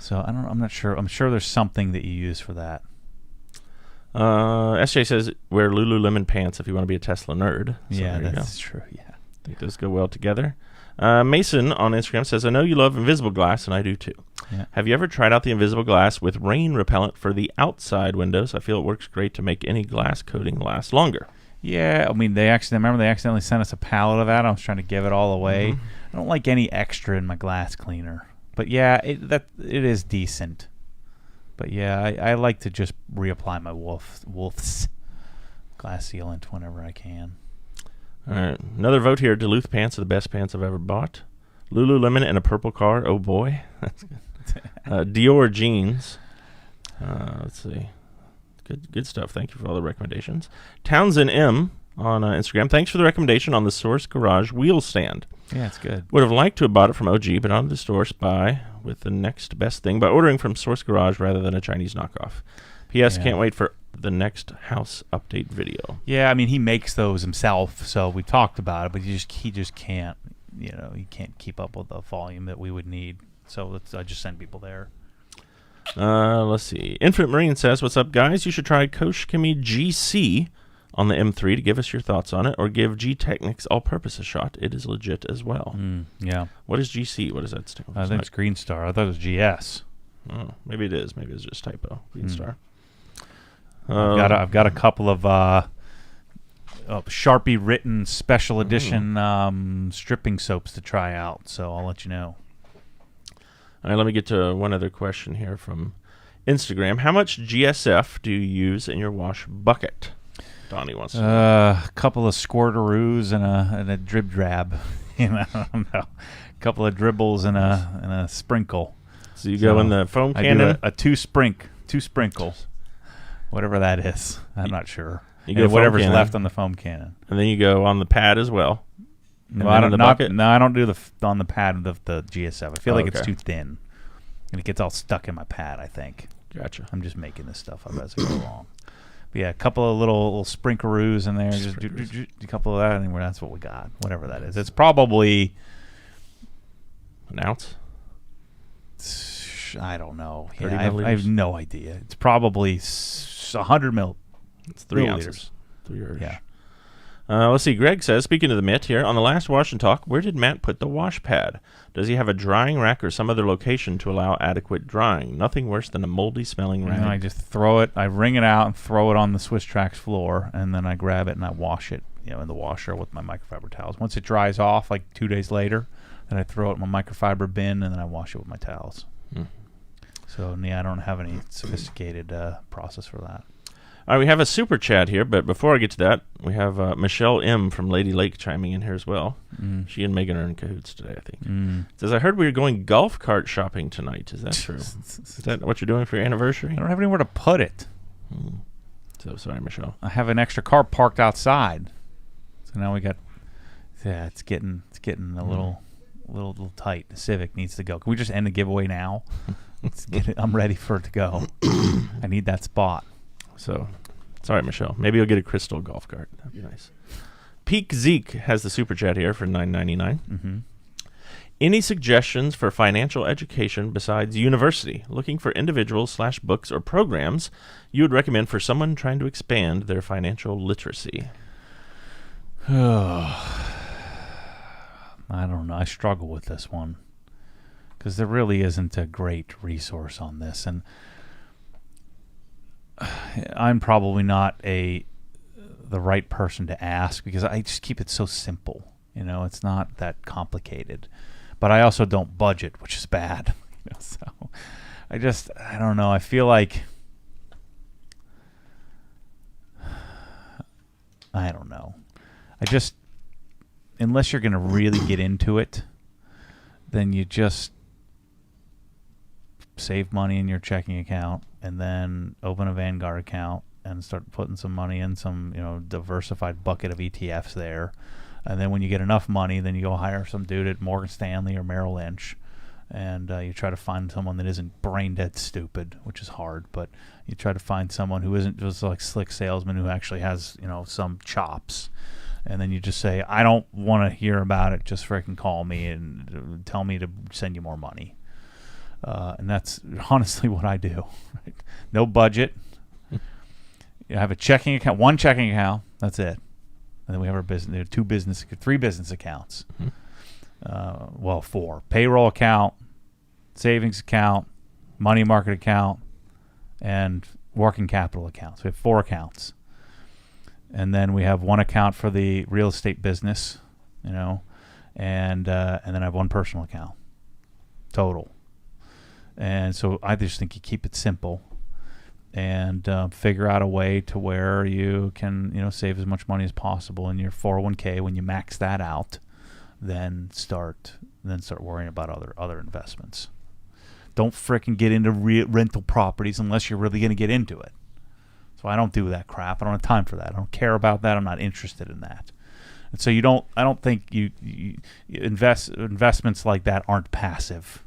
So I don't know. I'm not sure. I'm sure there's something that you use for that. SJ says wear Lululemon pants if you want to be a Tesla nerd. So yeah, that's true. Yeah, I think those go well together. Mason on Instagram says, I know you love invisible glass, and I do too. Yeah. Have you ever tried out the invisible glass with rain repellent for the outside windows? I feel it works great to make any glass coating last longer. Yeah, I mean, they accidentally sent us a pallet of that. I was trying to give it all away. Mm-hmm. I don't like any extra in my glass cleaner. But yeah, it is decent. But yeah, I like to just reapply my Wolf's glass sealant whenever I can. All right, another vote here. Duluth pants are the best pants I've ever bought. Lululemon and a purple car. Oh boy, that's good. Dior jeans. Let's see. Good stuff. Thank you for all the recommendations. Townsend M on Instagram. Thanks for the recommendation on the Source Garage wheel stand. Yeah, it's good. Would have liked to have bought it from OG, but on the store spy with the next best thing by ordering from Source Garage rather than a Chinese knockoff. P.S. Can't wait for the next house update video. Yeah, I mean, he makes those himself, so we talked about it, but he just can't, he can't keep up with the volume that we would need. So I just send people there. Let's see. Infinite Marine says, what's up, guys? You should try Koshkimi GC on the M3 to give us your thoughts on it, or give G-Technics All-Purpose a shot. It is legit as well. Yeah. What is GC? What does that stand for? I think it's Green Star. I thought it was GS. Oh, maybe it is. Maybe it's just typo. Green Star. I've got a couple of Sharpie written special edition stripping soaps to try out, so I'll let you know. All right, let me get to one other question here from Instagram. How much GSF do you use in your wash bucket? Donnie wants to know. A couple of squirtaroos and a drib drab. A couple of dribbles and a sprinkle. So you go in the foam cannon? I do two sprinkles. Whatever that is. I'm not sure. You go whatever's left on the foam cannon. And then you go on the pad as well. No, I don't do on the pad of the GSF. I feel like it's too thin. And it gets all stuck in my pad, I think. Gotcha. I'm just making this stuff up as I go along. But yeah, a couple of little sprinkaroos in there. Just a couple of that, and that's what we got. Whatever that is. It's probably an ounce? I don't know. 30 I have no idea. It's probably 100 mil. It's 3 ounces. 3 or yeah. Let's see. Greg says, speaking of the mitt here, on the last Wash and Talk, where did Matt put the wash pad? Does he have a drying rack or some other location to allow adequate drying? Nothing worse than a moldy smelling rag. I just throw it. I wring it out and throw it on the Swiss Tracks floor, and then I grab it and I wash it, in the washer with my microfiber towels. Once it dries off, like 2 days later, then I throw it in my microfiber bin, and then I wash it with my towels. So, I don't have any sophisticated process for that. All right, we have a super chat here, but before I get to that, we have Michelle M. from Lady Lake chiming in here as well. She and Megan are in cahoots today, I think. Says, I heard we were going golf cart shopping tonight. Is that true? Is that what you're doing for your anniversary? I don't have anywhere to put it. So sorry, Michelle. I have an extra car parked outside. So now we got, it's getting a little tight. The Civic needs to go. Can we just end the giveaway now? Let's get it. I'm ready for it to go. I need that spot. So, sorry, Michelle. Maybe you'll get a crystal golf cart. That'd be nice. Peak Zeke has the super chat here for $9.99. Any suggestions for financial education besides university? Looking for individuals/books or programs you would recommend for someone trying to expand their financial literacy? I don't know. I struggle with this one because there really isn't a great resource on this, and I'm probably not the right person to ask because I just keep it so simple. It's not that complicated, but I also don't budget, which is bad. So I don't know. I feel like I don't know. Unless you're going to really get into it, then you just save money in your checking account and then open a Vanguard account and start putting some money in some, diversified bucket of ETFs there. And then when you get enough money, then you go hire some dude at Morgan Stanley or Merrill Lynch, and you try to find someone that isn't brain dead stupid, which is hard, but you try to find someone who isn't just like slick salesman who actually has, some chops. And then you just say, I don't want to hear about it. Just freaking call me and tell me to send you more money. And that's honestly what I do. Right? No budget. You have a checking account, one checking account. That's it. And then we have our business, three business accounts. 4: payroll account, savings account, money market account, and working capital account. So we have 4 accounts. And then we have one account for the real estate business, and then I have one personal account total. And so I just think you keep it simple and figure out a way to where you can, save as much money as possible in your 401k. When you max that out, then start worrying about other investments. Don't frickin' get into rental properties unless you're really going to get into it. So I don't do that crap. I don't have time for that. I don't care about that. I'm not interested in that. And so I don't think you investments like that aren't passive.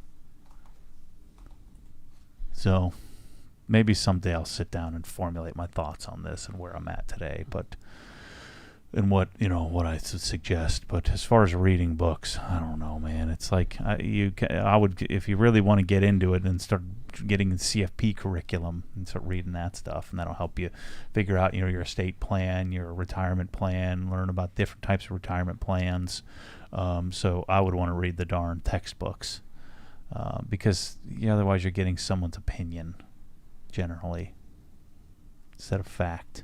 So maybe someday I'll sit down and formulate my thoughts on this and where I'm at today. But what what I suggest. But as far as reading books, I don't know, man. It's like I would, if you really want to get into it, and start getting the CFP curriculum and start reading that stuff, and that'll help you figure out your estate plan, your retirement plan, learn about different types of retirement plans. So I would want to read the darn textbooks, because otherwise you're getting someone's opinion generally instead of fact.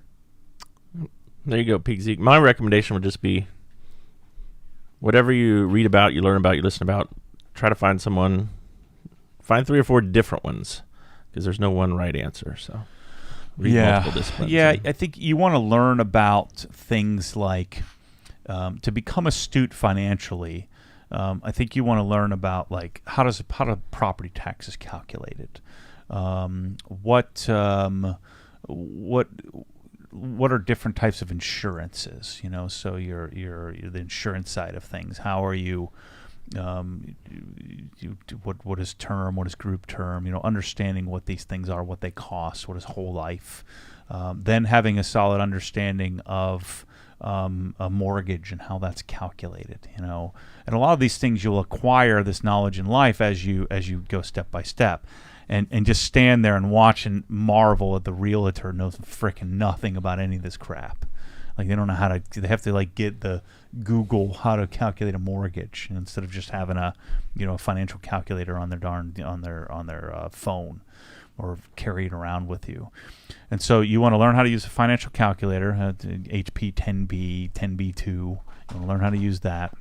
There you go, Peak Zeke. My recommendation would just be whatever you read about, you learn about, you listen about, try to find 3 or 4 different ones, because there's no one right answer. So read multiple disciplines. Yeah, I think you want to learn about things like to become astute financially. I think you want to learn about like how do property taxes calculated? What are different types of insurances? So you're the insurance side of things. How are you? What is term? What is group term? Understanding what these things are, what they cost, what is whole life. Then having a solid understanding of a mortgage and how that's calculated. And a lot of these things you'll acquire this knowledge in life as you go step by step. And just stand there and watch and marvel at the realtor knows frickin' nothing about any of this crap. Like they don't know how to. They have to like get the Google how to calculate a mortgage instead of just having a financial calculator on their phone or carry it around with you. And so you want to learn how to use a financial calculator, HP 10B, 10B2. You want to learn how to use that.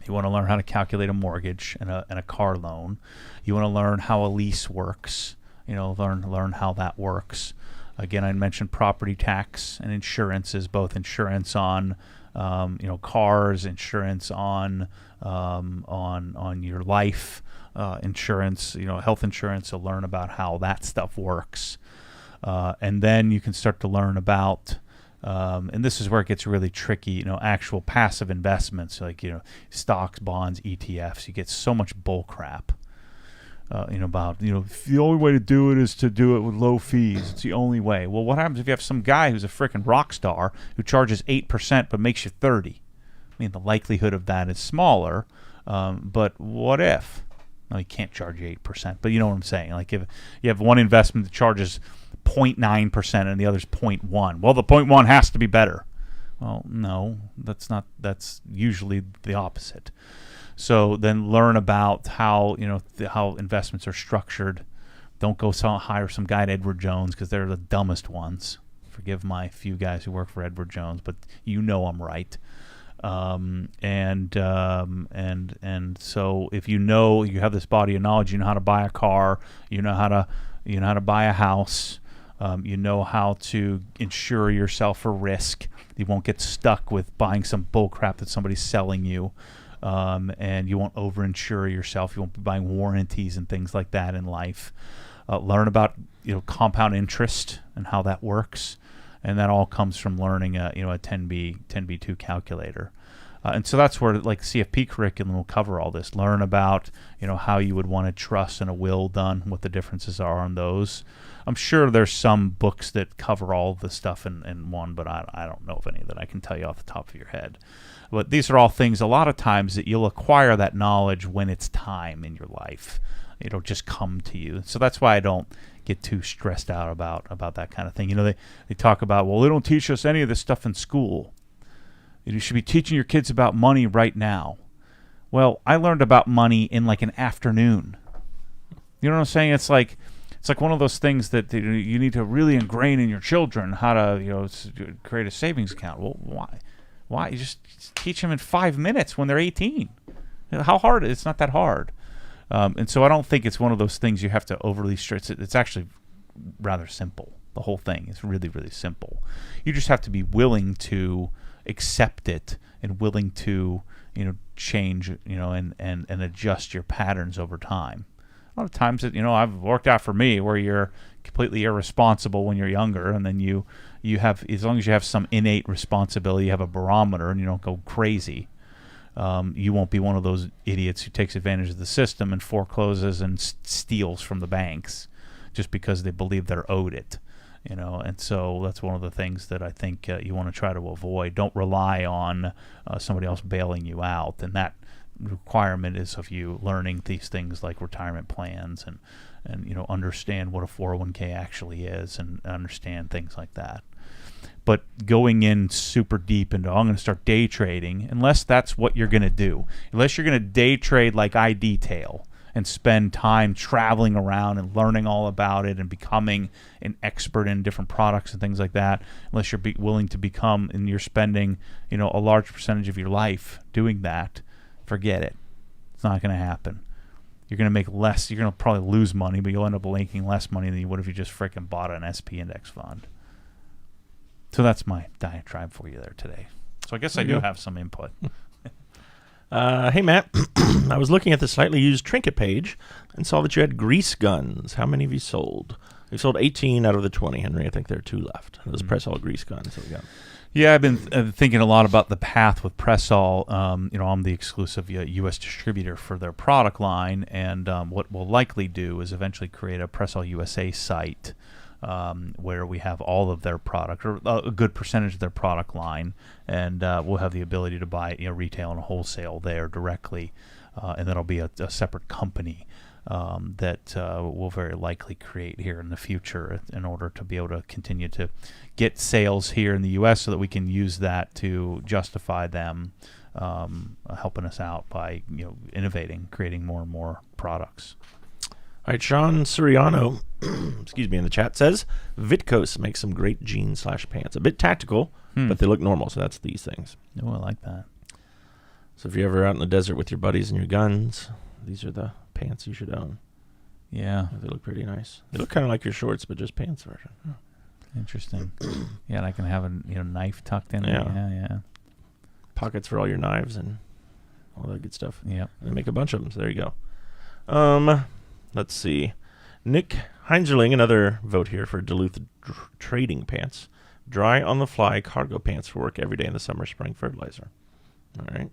You want to learn how to calculate a mortgage and a car loan. You want to learn how a lease works. Learn how that works. Again, I mentioned property tax and insurances, both insurance on cars, insurance on your life, insurance, health insurance. So learn about how that stuff works, and then you can start to learn about. And this is where it gets really tricky, actual passive investments like, stocks, bonds, ETFs. You get so much bull crap, about, the only way to do it is to do it with low fees. It's the only way. Well, what happens if you have some guy who's a freaking rock star who charges 8% but makes you 30? I mean, the likelihood of that is smaller, but what if? No, he can't charge you 8%, but you know what I'm saying. Like if you have one investment that charges 0.9% and the other's 0.1. Well, the 0.1 has to be better. Well, no, that's usually the opposite. So then learn about how, how investments are structured. Don't go hire some guy at Edward Jones because they're the dumbest ones. Forgive my few guys who work for Edward Jones, but I'm right. And so if you have this body of knowledge, you know how to buy a car, you know how to buy a house. You know how to insure yourself for risk. You won't get stuck with buying some bull crap that somebody's selling you, and you won't overinsure yourself. You won't be buying warranties and things like that in life. Learn about compound interest and how that works, and that all comes from learning a 10B2 calculator. And so that's where like CFP curriculum will cover all this. Learn about how you would want a trust and a will done, what the differences are on those. I'm sure there's some books that cover all the stuff in one, but I don't know of any that I can tell you off the top of your head. But these are all things a lot of times that you'll acquire that knowledge when it's time in your life. It'll just come to you. So that's why I don't get too stressed out about that kind of thing. They talk about, well, they don't teach us any of this stuff in school. You should be teaching your kids about money right now. Well, I learned about money in like an afternoon. You know what I'm saying? It's like one of those things that you need to really ingrain in your children how to create a savings account. Well, why? Why? You just teach them in 5 minutes when they're 18. How hard? It's not that hard. And so I don't think it's one of those things you have to overly stress. It's actually rather simple. The whole thing is really, really simple. You just have to be willing to accept it and willing to change and adjust your patterns over time. A lot of times I've worked out for me where you're completely irresponsible when you're younger, and then you have, as long as you have some innate responsibility, you have a barometer and you don't go crazy, you won't be one of those idiots who takes advantage of the system and forecloses and steals from the banks just because they believe they're owed it. And so that's one of the things that I think you want to try to avoid. Don't rely on somebody else bailing you out, and that requirement is of you learning these things like retirement plans and understand what a 401k actually is and understand things like that. But going in super deep into, I'm going to start day trading, unless that's what you're going to do, unless you're going to day trade like I detail and spend time traveling around and learning all about it and becoming an expert in different products and things like that, unless you're willing to become, and you're spending, a large percentage of your life doing that, forget it. It's not going to happen. You're going to make less. You're going to probably lose money, but you'll end up making less money than you would if you just freaking bought an SP index fund. So that's my diatribe for you there today. So I guess I do have some input. Hey, Matt. I was looking at the slightly used trinket page and saw that you had grease guns. How many have you sold? We've sold 18 out of the 20, Henry. I think there are 2 left. Those press-all grease guns that we got. Yeah, I've been thinking a lot about the path with Press-All. I'm the exclusive U.S. distributor for their product line, and what we'll likely do is eventually create a Press-All USA site where we have all of their product, or a good percentage of their product line, and we'll have the ability to buy retail and wholesale there directly, and that'll be a separate company that we'll very likely create here in the future in order to be able to continue to get sales here in the U.S. so that we can use that to justify them helping us out by innovating, creating more and more products. All right, Sean Suriano, excuse me, in the chat says, Vitkos makes some great jeans/pants. A bit tactical, but they look normal, so that's these things. Oh, I like that. So if you're ever out in the desert with your buddies and your guns, these are the pants you should own. Yeah. They look pretty nice. They look kind of like your shorts, but just pants version. Oh. Interesting. Yeah, and I can have a knife tucked in Yeah. there. Yeah. Pockets for all your knives and all that good stuff. Yep. And make a bunch of them, so there you go. Let's see. Nick Heinzerling, another vote here for Duluth trading pants. Dry on the fly cargo pants for work every day in the summer, spring fertilizer. All right.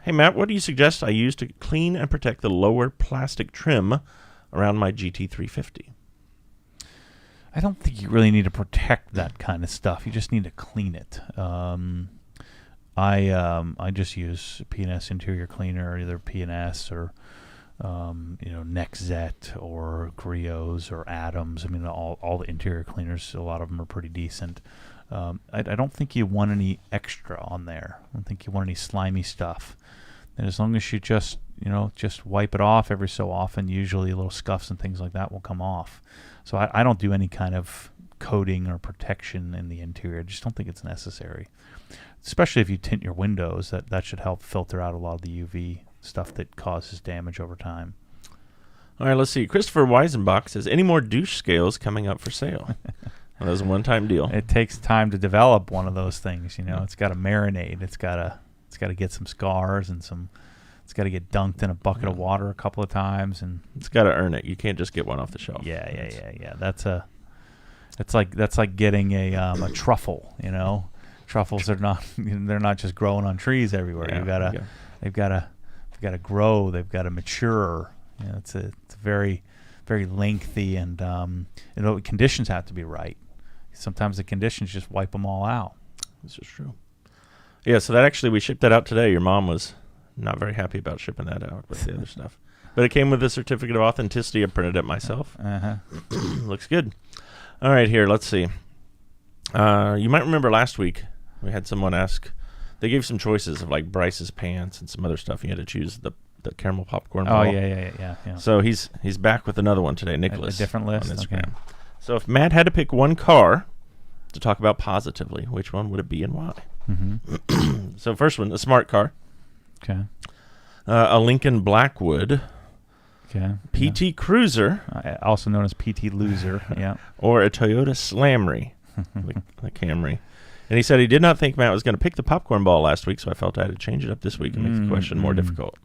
Hey, Matt, what do you suggest I use to clean and protect the lower plastic trim around my GT350? I don't think you really need to protect that kind of stuff. You just need to clean it. I just use P&S interior cleaner, either P&S or Nexet or Griots or Adams. I mean, all the interior cleaners, a lot of them are pretty decent. I don't think you want any extra on there. I don't think you want any slimy stuff. And as long as you just wipe it off every so often, usually little scuffs and things like that will come off. So I don't do any kind of coating or protection in the interior. I just don't think it's necessary. Especially if you tint your windows, that should help filter out a lot of the UV stuff that causes damage over time. All right, let's see. Christopher Weisenbach says, any more douche scales coming up for sale? Well, that was a one-time deal. It takes time to develop one of those things. It's got to marinate. It's got to get some scars and it's got to get dunked in a bucket of water a couple of times, and it's got to earn it. You can't just get one off the shelf. Yeah. That's like getting a truffle. Truffles are not they're not just growing on trees everywhere. Yeah, they've got to grow. They've got to mature. It's a very, very lengthy, and conditions have to be right. Sometimes the conditions just wipe them all out. This is true. Yeah, so that actually, we shipped that out today. Your mom was not very happy about shipping that out with the other stuff. But it came with a certificate of authenticity. I printed it myself. Looks good. All right, here, let's see. You might remember last week we had someone ask, they gave some choices of like Bryce's pants and some other stuff. You had to choose the caramel popcorn ball. Oh, yeah. So he's back with another one today, Nicholas. A different list? On Instagram. Okay. So if Matt had to pick one car to talk about positively, which one would it be and why? Mm-hmm. So first one, a smart car. Okay. A Lincoln Blackwood. Okay. PT Cruiser. Also known as PT Loser. Yeah. Or a Toyota Slamry, the Camry. And he said he did not think Matt was going to pick the popcorn ball last week, so I felt I had to change it up this week and make the question more difficult.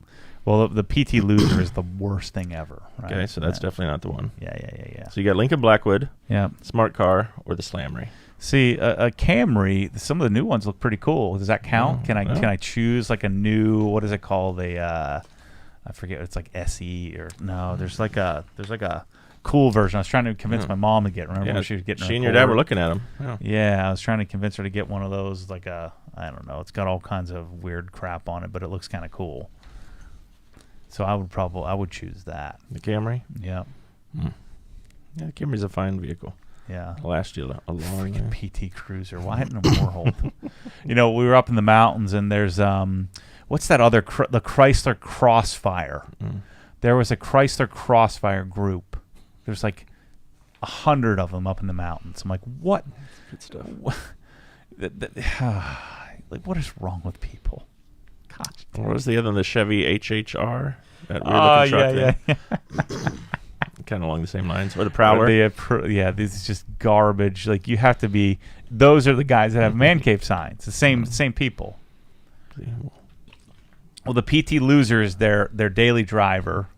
Well, the PT Loser is the worst thing ever. Right? Okay, so that's definitely not the one. Yeah. So you got Lincoln Blackwood, yeah, smart car, or the Slamry. See, a Camry, some of the new ones look pretty cool. Does that count? Can I choose like a new, what is it called? I forget, it's like SE or no, there's like a cool version. I was trying to convince my mom to get. Remember, Yeah, she was getting. She and your dad were looking at them. Yeah, I was trying to convince her to get one of those. Like I don't know. It's got all kinds of weird crap on it, but it looks kind of cool. So I would choose that. The Camry. Yeah. Yeah, the Camry's a fine vehicle. Yeah. It'll last you a long freaking PT Cruiser. Why hadn't no more hold? We were up in the mountains, and there's what's that other the Chrysler Crossfire? There was a Chrysler Crossfire group. There's like 100 of them up in the mountains. I'm like, what? Good stuff. Like, what is wrong with people? Gosh. What was the other one? The Chevy HHR? That weird looking truck thing? Kind of along the same lines. Or the Prowler. This is just garbage. Like, you have to be. Those are the guys that have man cave signs. The same people. Well, the PT Loser is their daily driver,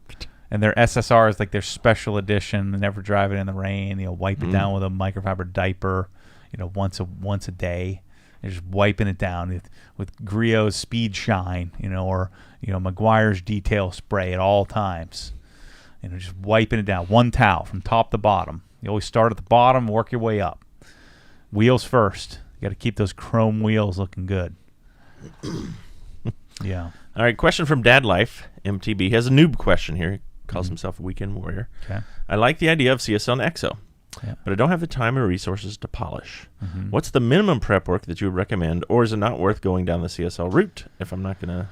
and their SSR is like their special edition. They never drive it in the rain. Wipe it down with a microfiber diaper. Once a day. They're just wiping it down with Griot's Speed Shine. Or Meguiar's Detail Spray at all times. Just wiping it down. One towel from top to bottom. You always start at the bottom, work your way up. Wheels first. You got to keep those chrome wheels looking good. Yeah. All right, question from Dad Life. MTB. He has a noob question here. He calls himself a weekend warrior. Okay. I like the idea of CSL and EXO, yeah, but I don't have the time or resources to polish. What's the minimum prep work that you would recommend, or is it not worth going down the CSL route if I'm not going to...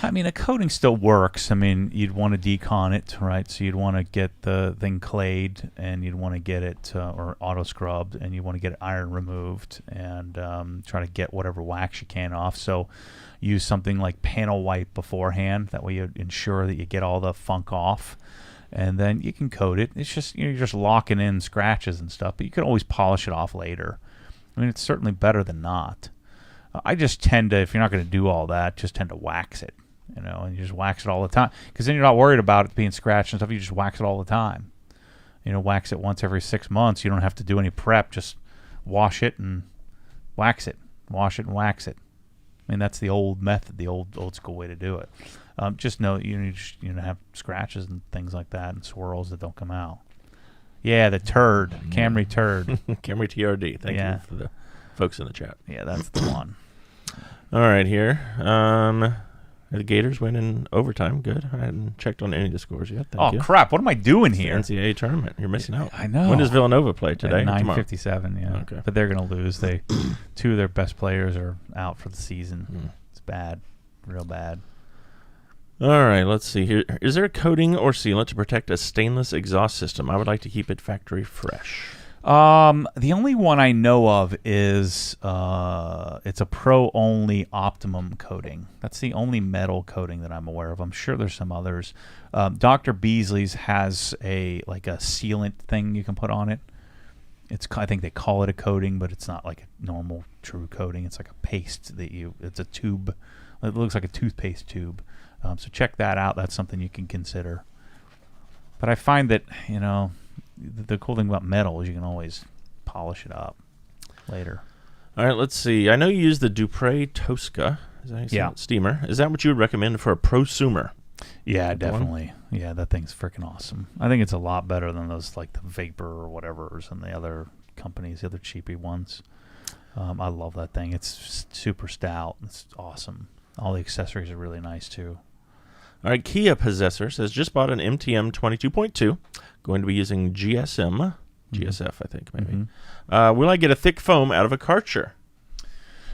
a coating still works. You'd want to decon it, right? So you'd want to get the thing clayed, and you'd want to get it or auto scrubbed, and you want to get it iron removed, and try to get whatever wax you can off. So use something like panel wipe beforehand. That way you ensure that you get all the funk off, and then you can coat it. It's just you're just locking in scratches and stuff, but you can always polish it off later. It's certainly better than not. I just tend to, if you're not going to do all that, just tend to wax it, and you just wax it all the time. Because then you're not worried about it being scratched and stuff. You just wax it all the time. Wax it once every 6 months. You don't have to do any prep. Just wash it and wax it. Wash it and wax it. That's the old method, the old school way to do it. Just know you have scratches and things like that and swirls that don't come out. Yeah, the turd. Camry turd. Camry TRD. Thank you for the folks in the chat. Yeah, that's the one. All right, here. The Gators win in overtime. Good. I hadn't checked on any of the scores yet. Thank you. Crap. What am I doing here? It's the NCAA tournament. You're missing out. I know. When does Villanova play today? At 9:57, yeah. Okay. But they're going to lose. Two of their best players are out for the season. It's bad. Real bad. All right, let's see here. Is there a coating or sealant to protect a stainless exhaust system? I would like to keep it factory fresh. The only one I know of is it's a pro-only Optimum coating. That's the only metal coating that I'm aware of. I'm sure there's some others. Dr. Beasley's has a sealant thing you can put on it. I think they call it a coating, but it's not like a normal true coating. It's like a paste it's a tube. It looks like a toothpaste tube. So check that out. That's something you can consider. But I find that, the cool thing about metal is you can always polish it up later. All right, let's see. I know you use the Dupre Tosca. Is that how you say it? Steamer. Is that what you would recommend for a prosumer? Yeah, definitely. Yeah, that thing's freaking awesome. I think it's a lot better than those like the Vapor or whatever's and the other companies, the other cheapy ones. I love that thing. It's super stout. It's awesome. All the accessories are really nice too. All right, Kia Possessor says, just bought an MTM 22.2. Going to be using GSF, I think, maybe. Will I get a thick foam out of a Karcher?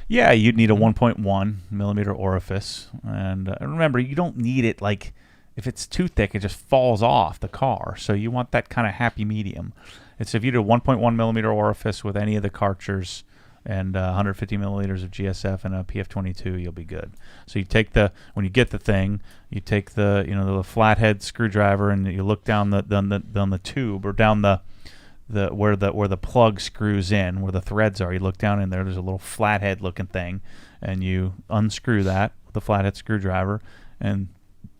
Yeah, you'd need a 1.1 millimeter orifice. And remember, you don't need it like, if it's too thick, it just falls off the car. So you want that kind of happy medium. It's if you do a 1.1 millimeter orifice with any of the Karchers and 150 milliliters of GSF and a PF22, you'll be good. So you take when you get the thing, you take the flathead screwdriver and you look down the tube or down the where the plug screws in, where the threads are. You look down in there. There's a little flathead looking thing, and you unscrew that with the flathead screwdriver and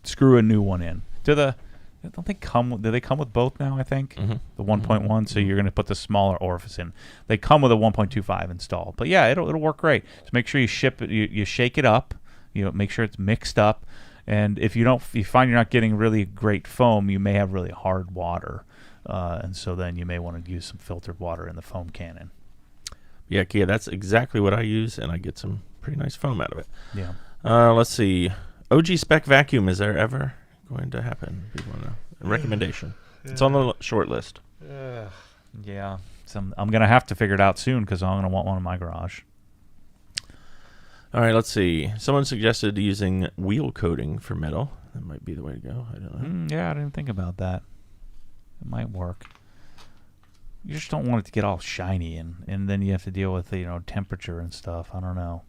screw a new one in. Do they come with both now? I think the 1.1. So you're going to put the smaller orifice in. They come with a 1.25 installed, but yeah, it'll work great. So make sure you ship it. You shake it up. Make sure it's mixed up. And if you find you're not getting really great foam, you may have really hard water. and so then you may want to use some filtered water in the foam cannon. Yeah, Kia, that's exactly what I use, and I get some pretty nice foam out of it. Yeah. Let's see. OG spec vacuum, is there ever going to happen? People want to know. Recommendation. It's on the short list. Yeah. I'm going to have to figure it out soon because I'm going to want one in my garage. All right, let's see. Someone suggested using wheel coating for metal. That might be the way to go. I don't know. Yeah, I didn't think about that. It might work. You just don't want it to get all shiny, and then you have to deal with temperature and stuff. I don't know.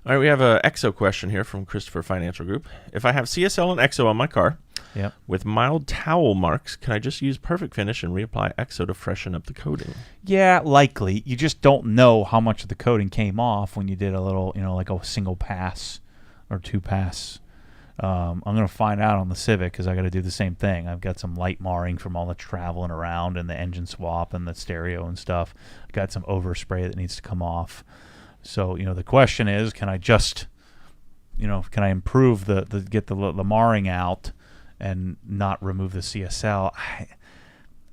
All right, we have a EXO question here from Christopher Financial Group. If I have CSL and EXO on my car with mild towel marks, can I just use Perfect Finish and reapply EXO to freshen up the coating? Yeah, likely. You just don't know how much of the coating came off when you did a little, like a single pass or two pass. I'm going to find out on the Civic because I got to do the same thing. I've got some light marring from all the traveling around and the engine swap and the stereo and stuff. I've got some overspray that needs to come off. So, the question is, can I just, can I improve get the marring out and not remove the CSL?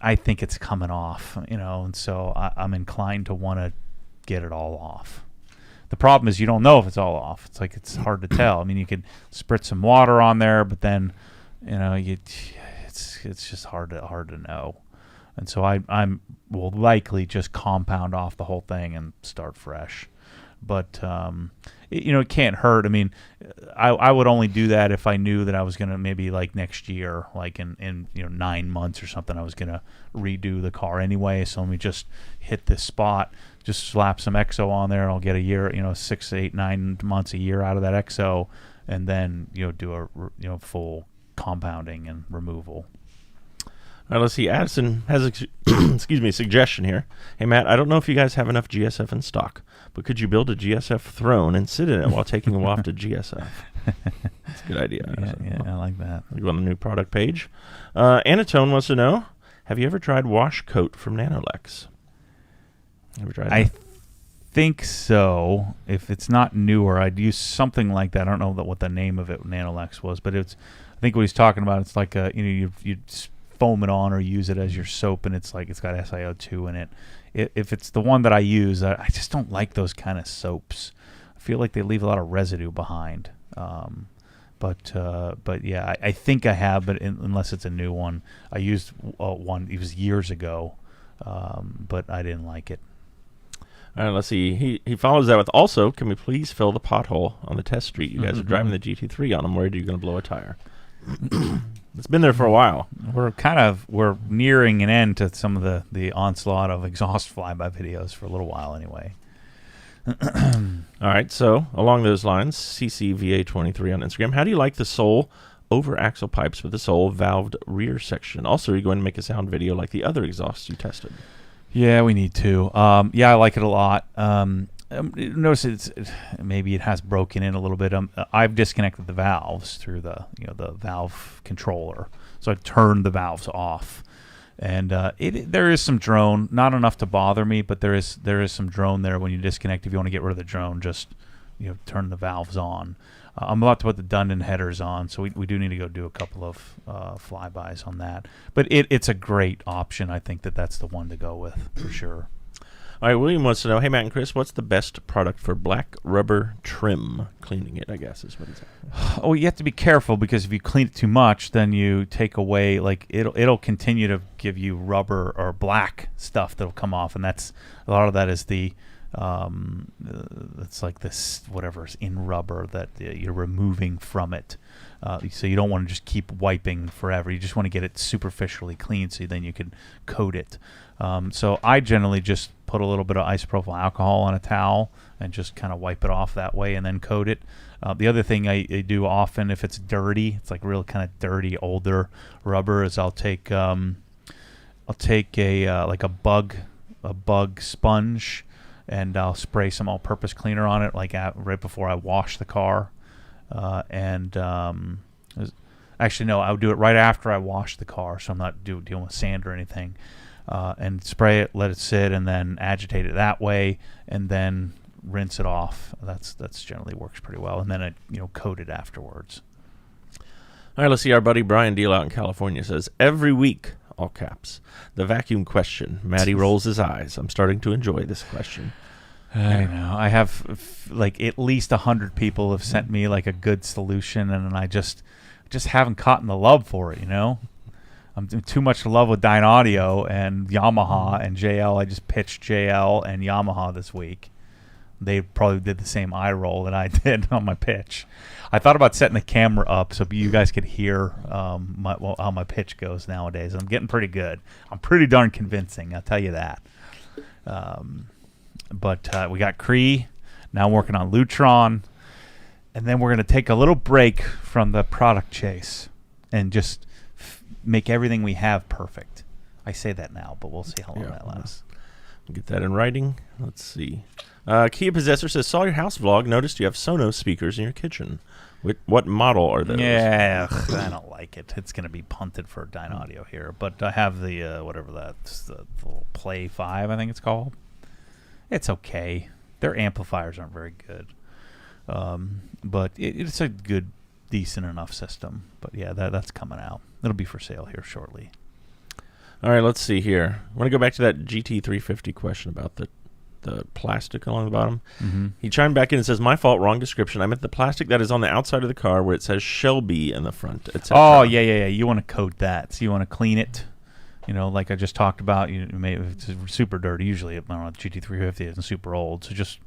I think it's coming off, and so I'm inclined to want to get it all off. The problem is you don't know if it's all off. It's hard to tell. I mean, you could spritz some water on there, but then, it's just hard to know. And so I will likely just compound off the whole thing and start fresh. But it can't hurt. I mean, I would only do that if I knew that I was gonna maybe like next year, like in 9 months or something, I was gonna redo the car anyway. So let me just hit this spot, just slap some EXO on there. I'll get a year, 6, 8, 9 months, a year out of that EXO, and then do a full compounding and removal. All right, let's see. Addison has a suggestion here. Hey, Matt, I don't know if you guys have enough GSF in stock, but could you build a GSF throne and sit in it while taking a waft of GSF? That's a good idea. Yeah, I like that. We'll go on the new product page. Anatone wants to know, have you ever tried Wash Coat from Nanolex? Ever tried that? I think so. If it's not newer, I'd use something like that. I don't know what the name of it, Nanolex, was, but I think what he's talking about, it's like you foam it on or use it as your soap, and it's got SiO2 in it. If it's the one that I use, I just don't like those kind of soaps. I feel like they leave a lot of residue behind. But yeah, I think I have, but unless it's a new one. I used one. It was years ago, but I didn't like it. All right, let's see. He follows that with, also, can we please fill the pothole on the test street? You guys are driving the GT3 on. I'm worried you're going to blow a tire. It's been there for a while. We're nearing an end to some of the onslaught of exhaust flyby videos for a little while anyway. All right, so along those lines, CCVA23 on Instagram. How do you like the Soul over axle pipes with the Soul valved rear section? Also, are you going to make a sound video like the other exhausts you tested? Yeah, we need to. I like it a lot. Notice maybe it has broken in a little bit. I've disconnected the valves through the valve controller, so I've turned the valves off, and there is some drone, not enough to bother me, but there is some drone there when you disconnect. If you want to get rid of the drone, just turn the valves on. I'm about to put the Dundon headers on, so we do need to go do a couple of flybys on that. But it's a great option. I think that's the one to go with for sure. All right, William wants to know, hey, Matt and Chris, what's the best product for black rubber trim? Cleaning it, I guess, is what he's saying. Oh, you have to be careful, because if you clean it too much, then you take away, it'll continue to give you rubber or black stuff that'll come off, and a lot of that is it's like this, whatever's in rubber that you're removing from it. So you don't want to just keep wiping forever. You just want to get it superficially clean, so then you can coat it. So I generally just put a little bit of isopropyl alcohol on a towel and just kind of wipe it off that way and then coat it. The other thing I do often, if it's dirty, it's like real kind of dirty older rubber, is I'll take a bug sponge, and I'll spray some all-purpose cleaner on it, right before I wash the car. Actually, no, I would do it right after I wash the car, so I'm not dealing with sand or anything. And spray it, let it sit, and then agitate it that way, and then rinse it off. That's generally works pretty well, and then I coat it afterwards. All right, let's see. Our buddy Brian Deal out in California says, every week all caps. The vacuum question. Maddie rolls his eyes. I'm starting to enjoy this question. I know. I have like at least 100 people have sent me like a good solution, and I just haven't caught in the love for it. I'm too much in love with Dyne Audio and Yamaha and JL. I just pitched JL and Yamaha this week. They probably did the same eye roll that I did on my pitch. I thought about setting the camera up so you guys could hear how my pitch goes nowadays. I'm getting pretty good. I'm pretty darn convincing, I'll tell you that. But we got Cree. Now I'm working on Lutron. And then we're going to take a little break from the product chase and just make everything we have perfect. I say that now, but we'll see how long that lasts. We'll get that in writing. Let's see. Kia Possessor says, saw your house vlog. Noticed you have Sonos speakers in your kitchen. What model are those? Yeah, I don't like it. It's going to be punted for Dyne Audio here. But I have the, whatever that's, the little Play 5, I think it's called. It's okay. Their amplifiers aren't very good. But it's a good, decent enough system. But yeah, that's coming out. It'll be for sale here shortly. All right, let's see here. I want to go back to that GT350 question about the plastic along the bottom. Mm-hmm. He chimed back in and says, my fault, wrong description. I meant the plastic that is on the outside of the car where it says Shelby in the front, etc. Oh, yeah. You want to coat that. So you want to clean it. Like I just talked about, it's super dirty. Usually, the GT350 isn't super old. So just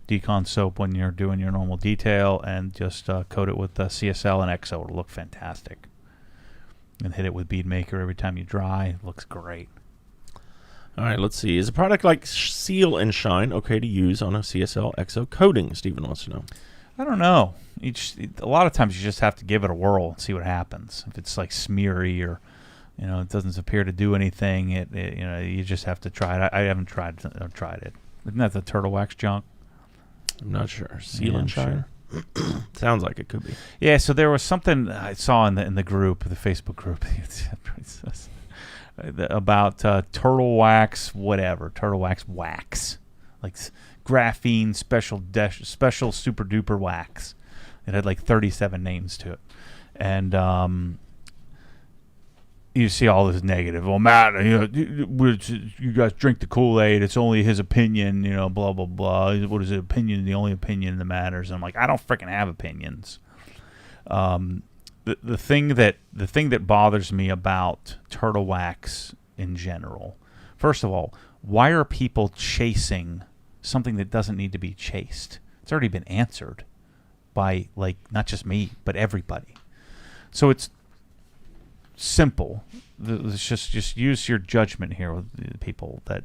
decon soap when you're doing your normal detail and just coat it with CSL and EXO. It'll look fantastic. And hit it with Bead Maker every time you dry. It looks great. All right, let's see. Is a product like Seal and Shine okay to use on a CSL EXO coating? Stephen wants to know. I don't know. A lot of times you just have to give it a whirl and see what happens. If it's like smeary or it doesn't appear to do anything, you just have to try it. I haven't tried it. Isn't that the turtle wax junk? I'm not sure. Seal and Shine. Sure. Sounds like it could be. Yeah. So there was something I saw in the group, the Facebook group, about turtle wax, wax, like graphene special super duper wax. It had like 37 names to it, and you see all this negative. Well, Matt, you guys drink the Kool-Aid. It's only his opinion. Blah blah blah. What is it? Opinion? The only opinion that matters. And I'm like, I don't freaking have opinions. The thing that bothers me about turtle wax in general, first of all, why are people chasing something that doesn't need to be chased? It's already been answered by not just me, but everybody. So it's simple. Let's just use your judgment here with people that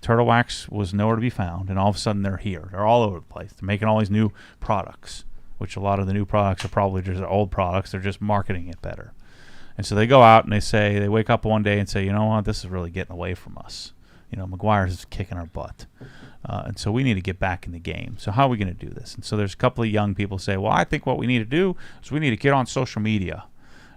turtle wax was nowhere to be found, and all of a sudden they're here. They're all over the place. They're making all these new products, which a lot of the new products are probably just old products. They're just marketing it better. And so they go out and they wake up one day and say, you know what, this is really getting away from us. McGuire's is kicking our butt. And so we need to get back in the game. So how are we going to do this? And so there's a couple of young people say, well, I think what we need to do is we need to get on social media.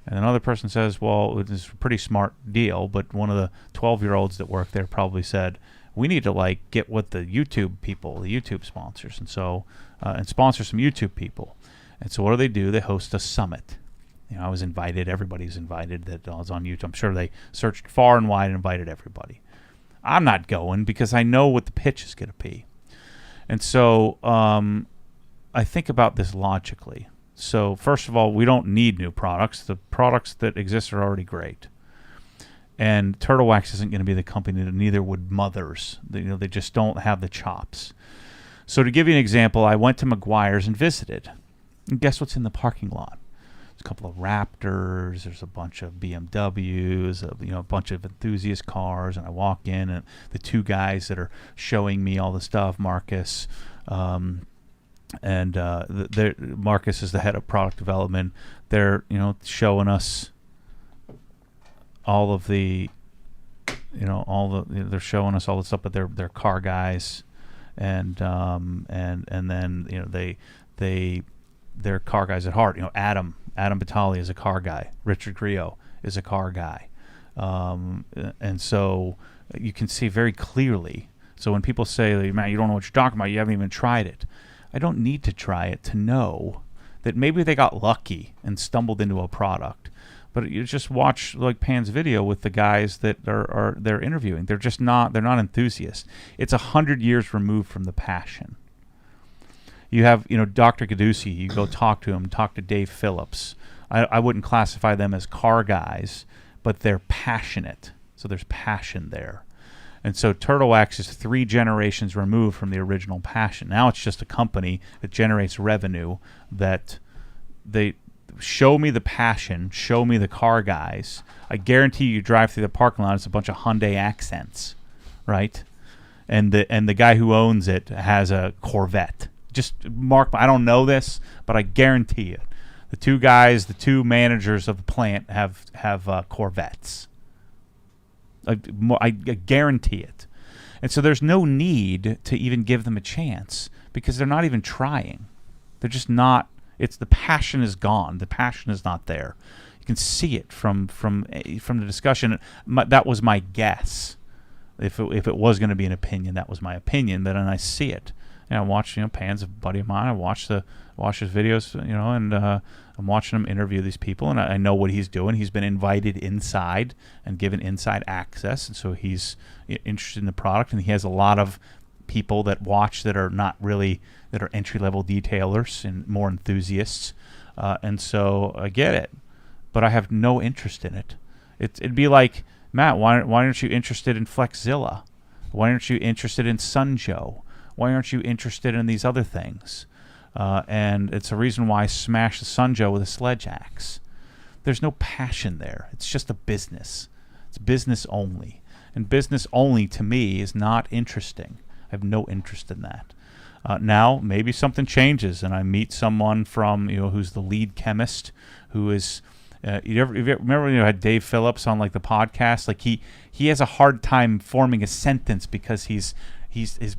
And another person says, well, it's a pretty smart deal, but one of the 12-year-olds that work there probably said, we need to get with the YouTube people, the YouTube sponsors, and so and sponsor some YouTube people. And so what do? They host a summit. I was invited. Everybody's invited that was on YouTube. I'm sure they searched far and wide and invited everybody. I'm not going because I know what the pitch is going to be. And so I think about this logically. So first of all, we don't need new products. The products that exist are already great. And Turtle Wax isn't going to be the company, that neither would Mothers. They just don't have the chops. So to give you an example, I went to McGuire's and visited. And guess what's in the parking lot? There's a couple of Raptors. There's a bunch of BMWs, a bunch of enthusiast cars. And I walk in, and the two guys that are showing me all the stuff, Marcus, Marcus is the head of product development. They're showing us all of the they're showing us all the stuff, but they're car guys, and then they're car guys at heart. Adam Batali is a car guy. Richard Griot is a car guy, and so you can see very clearly. So when people say, "Man, you don't know what you're talking about. You haven't even tried it." I don't need to try it to know that maybe they got lucky and stumbled into a product. But you just watch like Pan's video with the guys that they're interviewing. They're not enthusiasts. It's 100 years removed from the passion. You have, Dr. Gadusi. You go talk to him. Talk to Dave Phillips. I wouldn't classify them as car guys, but they're passionate. So there's passion there. And so Turtle Wax is 3 generations removed from the original passion. Now it's just a company that generates revenue that they show me the passion, show me the car guys. I guarantee you drive through the parking lot, it's a bunch of Hyundai Accents, right? And the guy who owns it has a Corvette. Just mark, I don't know this, but I guarantee it. The 2 guys, the 2 managers of the plant have Corvettes. I guarantee it. And so there's no need to even give them a chance because they're not even trying. They're just not. It's the passion is gone. The passion is not there. You can see it from the discussion. That was my guess. If it was going to be an opinion, that was my opinion. Then I see it. And I watch, Pan's a buddy of mine. I watch his videos, and I'm watching him interview these people, and I know what he's doing. He's been invited inside and given inside access, and so he's interested in the product, and he has a lot of people that watch that are not really, that are entry-level detailers and more enthusiasts, and so I get it, but I have no interest in it. It'd be like, Matt, why aren't you interested in Flexzilla? Why aren't you interested in Sunjoe? Why aren't you interested in these other things? And it's a reason why I smashed the Sunjoe with a sledge axe. There's no passion there. It's just a business. It's business only. And business only, to me, is not interesting. I have no interest in that. Now, maybe something changes, and I meet someone from, who's the lead chemist, who is... you remember when you had Dave Phillips on like the podcast? Like he has a hard time forming a sentence because his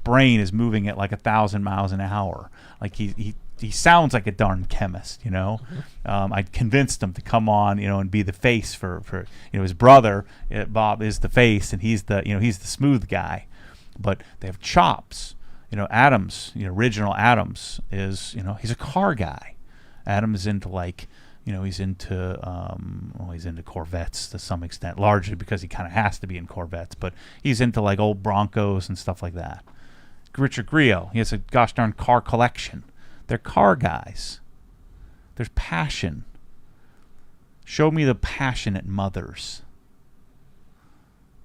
brain is moving at like 1,000 miles an hour. Like he sounds like a darn chemist, I convinced him to come on, and be the face for his brother. Bob is the face, and he's the smooth guy. But they have chops. Adams, original Adams is, he's a car guy. Adams is into like, he's into Corvettes to some extent, largely because he kind of has to be in Corvettes, but he's into like old Broncos and stuff like that. Richard Griot, he has a gosh darn car collection. They're car guys. There's passion. Show me the passionate mothers.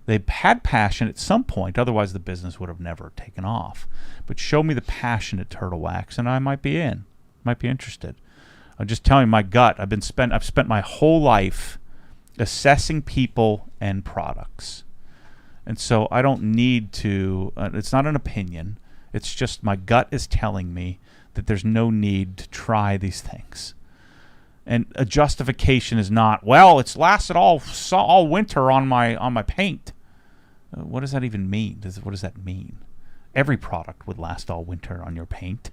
They had passion at some point, otherwise the business would have never taken off. But show me the passion at Turtle Wax, and I might be interested. I'm just telling you my gut. I've spent my whole life assessing people and products. And so I don't need to, it's not an opinion. It's just my gut is telling me that there's no need to try these things. And a justification is not, well, it's lasted all winter on my paint. What does that even mean? What does that mean? Every product would last all winter on your paint.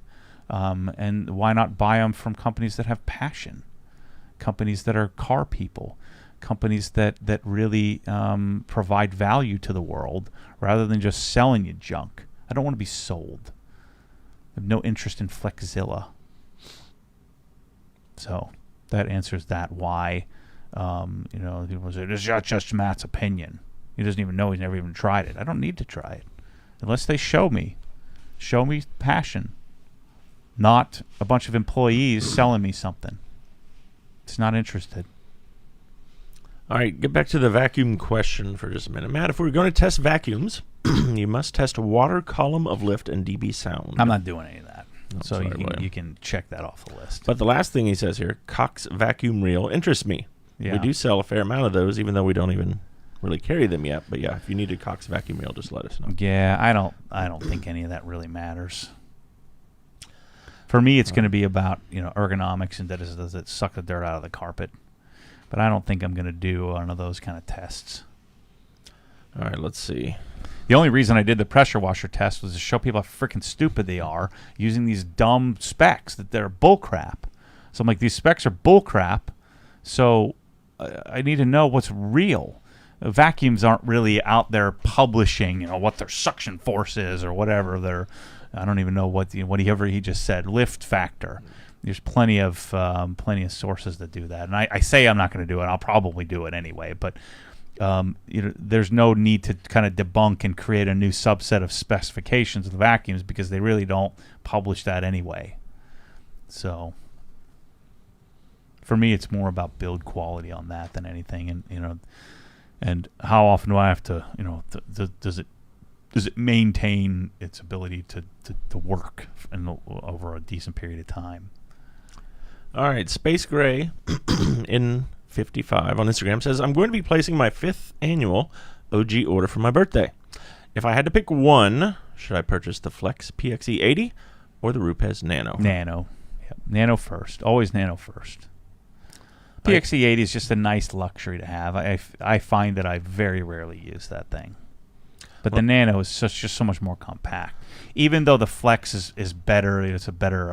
And why not buy them from companies that have passion, companies that are car people, companies that really provide value to the world rather than just selling you junk. I don't want to be sold. I have no interest in Flexzilla. So that answers that why, people say, it's just Matt's opinion. He doesn't even know, he's never even tried it. I don't need to try it. Unless they show me passion. Not a bunch of employees selling me something. It's not interested. All right, get back to the vacuum question for just a minute. Matt, if we're going to test vacuums, you must test water, column of lift, and dB sound. I'm not doing any of that. So sorry, you can check that off the list. But the last thing he says here, Cox vacuum reel interests me. Yeah. We do sell a fair amount of those, even though we don't even really carry them yet. But yeah, if you need a Cox vacuum reel, just let us know. Yeah, I don't think any of that really matters. For me, it's going to be about ergonomics and does it suck the dirt out of the carpet. But I don't think I'm going to do one of those kind of tests. All right, let's see. The only reason I did the pressure washer test was to show people how freaking stupid they are using these dumb specs that they're bullcrap. So I'm like, these specs are bullcrap, so I need to know what's real. Vacuums aren't really out there publishing, what their suction force is or whatever their, I don't even know whatever he just said, lift factor. There's plenty of sources that do that, and I say I'm not going to do it. I'll probably do it anyway, but there's no need to kind of debunk and create a new subset of specifications of the vacuums because they really don't publish that anyway. So for me, it's more about build quality on that than anything, and how often do I have to, does it maintain its ability to work over a decent period of time? All right, Space Gray in 55 on Instagram says, I'm going to be placing my 5th annual OG order for my birthday. If I had to pick one, should I purchase the Flex PXE80 or the Rupes Nano? Nano. Yep. Nano first. Always Nano first. PXE80 is just a nice luxury to have. I find that I very rarely use that thing. But the Nano is just so much more compact. Even though the Flex is better, it's a better,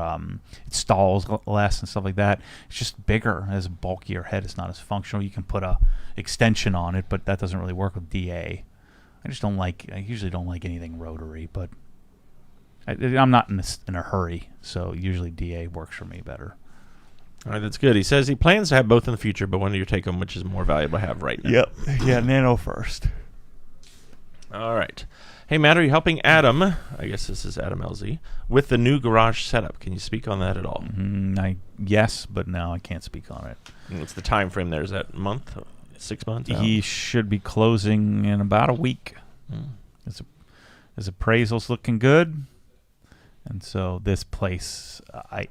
it stalls less and stuff like that. It's just bigger. It has a bulkier head. It's not as functional. You can put a extension on it, but that doesn't really work with DA. I usually don't like anything rotary, but I'm not in a hurry, so usually DA works for me better. All right, that's good. He says he plans to have both in the future, but when do you take them, which is more valuable to have right now? Yep. Yeah, Nano first. All right. Hey, Matt, are you helping Adam, I guess this is Adam LZ, with the new garage setup? Can you speak on that at all? Yes, but no, I can't speak on it. What's the time frame there? Is that a month? 6 months? He should be closing in about a week. His appraisal's looking good. And so this place, I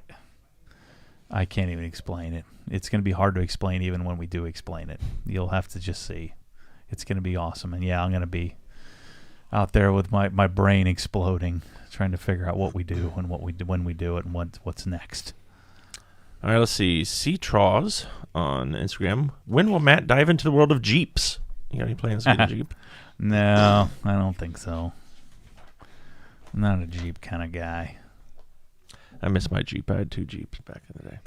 can't even explain it. It's going to be hard to explain even when we do explain it. You'll have to just see. It's going to be awesome. And yeah, I'm going to be out there with my brain exploding, trying to figure out what we do and what we do when we do it and what's next. All right, let's see. C-Traws on Instagram. When will Matt dive into the world of Jeeps? You got any plans to get a Jeep? No, I don't think so. I'm not a Jeep kind of guy. I miss my Jeep. I had 2 Jeeps back in the day.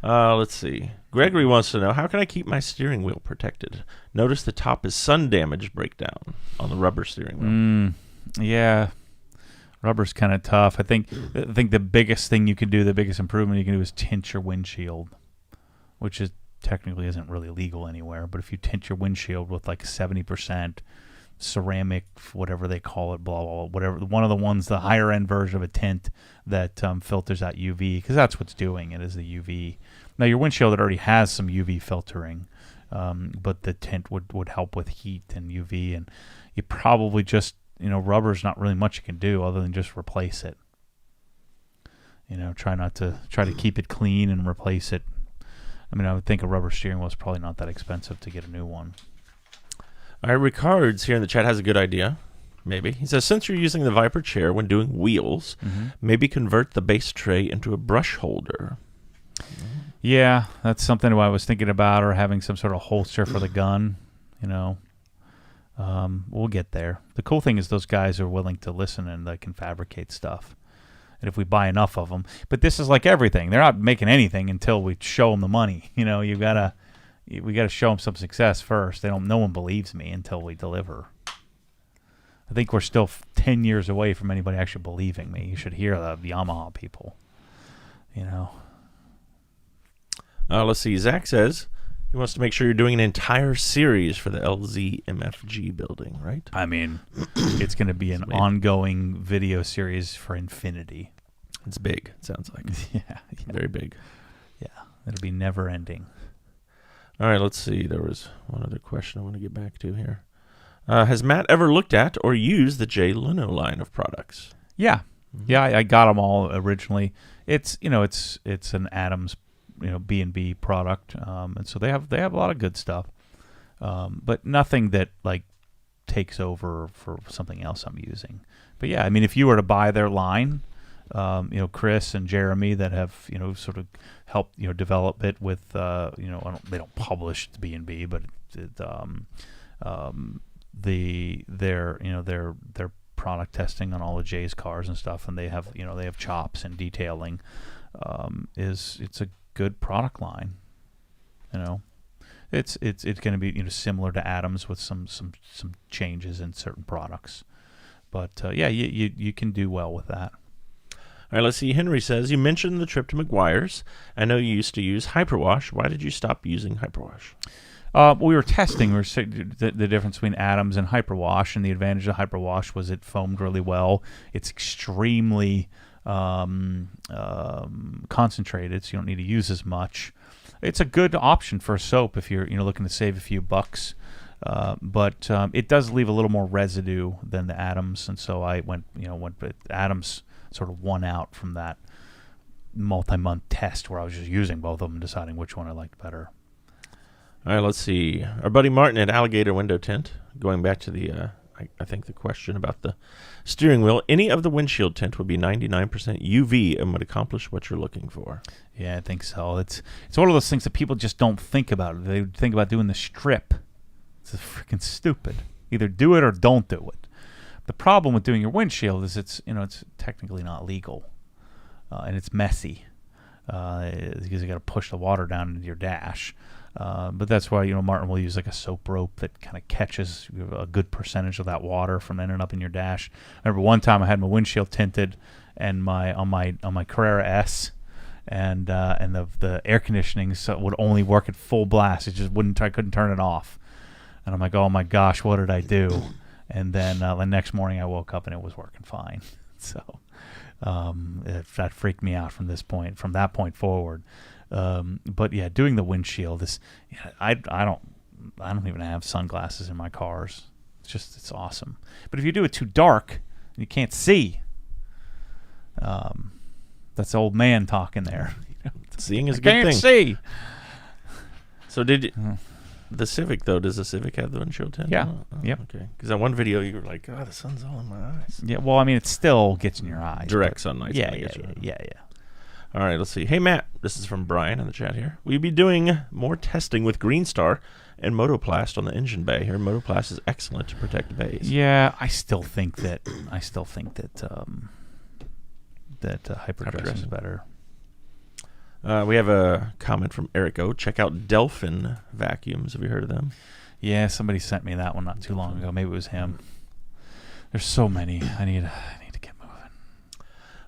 Let's see. Gregory wants to know, how can I keep my steering wheel protected? Notice the top is sun damage breakdown on the rubber steering wheel. Yeah. Rubber's kind of tough. I think the biggest thing you can do, the biggest improvement you can do is tint your windshield, which is technically isn't really legal anywhere. But if you tint your windshield with like 70% ceramic, whatever they call it, blah, blah, blah, whatever, one of the ones, the higher end version of a tint that filters out UV, because that's what's doing it, is the UV. Now your windshield already has some UV filtering, but the tint would help with heat and UV, and you probably just, rubber's not really much you can do other than just replace it. Try to keep it clean and replace it. I mean, I would think a rubber steering wheel is probably not that expensive to get a new one. All right, Ricards here in the chat has a good idea. Maybe. He says, since you're using the Viper chair when doing wheels, maybe convert the base tray into a brush holder. Yeah, that's something I was thinking about, or having some sort of holster for the gun. We'll get there. The cool thing is those guys are willing to listen and they can fabricate stuff. And if we buy enough of them. But this is like everything. They're not making anything until we show them the money. We got to show them some success first. No one believes me until we deliver. I think we're still 10 years away from anybody actually believing me. You should hear the Yamaha people. Let's see. Zach says he wants to make sure you're doing an entire series for the LZ MFG building, right? I mean, it's going to be an ongoing video series for infinity. It's big, it sounds like. Yeah. Very big. Yeah, it'll be never ending. All right, let's see. There was one other question I want to get back to here. Has Matt ever looked at or used the J. Leno line of products? Yeah. Yeah, I got them all originally. It's an Adams, B&B product, and so they have a lot of good stuff, but nothing that like takes over for something else I'm using. But yeah, I mean, if you were to buy their line, Chris and Jeremy that have sort of helped develop it with they don't publish the B&B, but their product testing on all of Jay's cars and stuff, and they have chops and detailing. It's a good product line. It's going to be similar to Adams with some changes in certain products, but yeah, you can do well with that. All right, let's see. Henry says, you mentioned the trip to McGuire's. I know you used to use Hyperwash. Why did you stop using Hyperwash? We were testing the difference between Adams and Hyperwash, and the advantage of Hyperwash was it foamed really well. It's extremely concentrated, so you don't need to use as much. It's a good option for a soap if you're looking to save a few bucks, but it does leave a little more residue than the Adams, and so I went Adams sort of won out from that multi-month test where I was just using both of them, deciding which one I liked better. All right, let's see. Our buddy Martin at Alligator Window Tint, going back to the, I think the question about the steering wheel, any of the windshield tint would be 99% UV and would accomplish what you're looking for. Yeah, I think so. It's one of those things that people just don't think about. They think about doing the strip. It's freaking stupid. Either do it or don't do it. The problem with doing your windshield is it's technically not legal, and it's messy because you got to push the water down into your dash. But that's why Martin will use like a soap rope that kind of catches a good percentage of that water from ending up in your dash. I remember one time I had my windshield tinted and on my Carrera S, and the air conditioning would only work at full blast. It just I couldn't turn it off, and I'm like, oh my gosh, what did I do? And then the next morning I woke up and it was working fine. So that freaked me out from that point forward. But yeah, doing the windshield I don't even have sunglasses in my cars. It's awesome. But if you do it too dark and you can't see, that's the old man talking there. Seeing is a good thing. Can't see. So the Civic though? Does the Civic have the windshield tint? Yeah. Oh, yep. Okay. Because that one video you were like, "Oh, the sun's all in my eyes." Yeah. Well, I mean, it still gets in your eyes. Direct sunlight. Yeah. All right, let's see. Hey, Matt, this is from Brian in the chat here. Will you be doing more testing with Green Star and Motoplast on the engine bay? Here, Motoplast is excellent to protect bays. Yeah, I still think that Hyperdress is better. We have a comment from Eric O. Check out Delphin vacuums. Have you heard of them? Yeah, somebody sent me that one not too long ago. Maybe it was him. There's so many. I need to get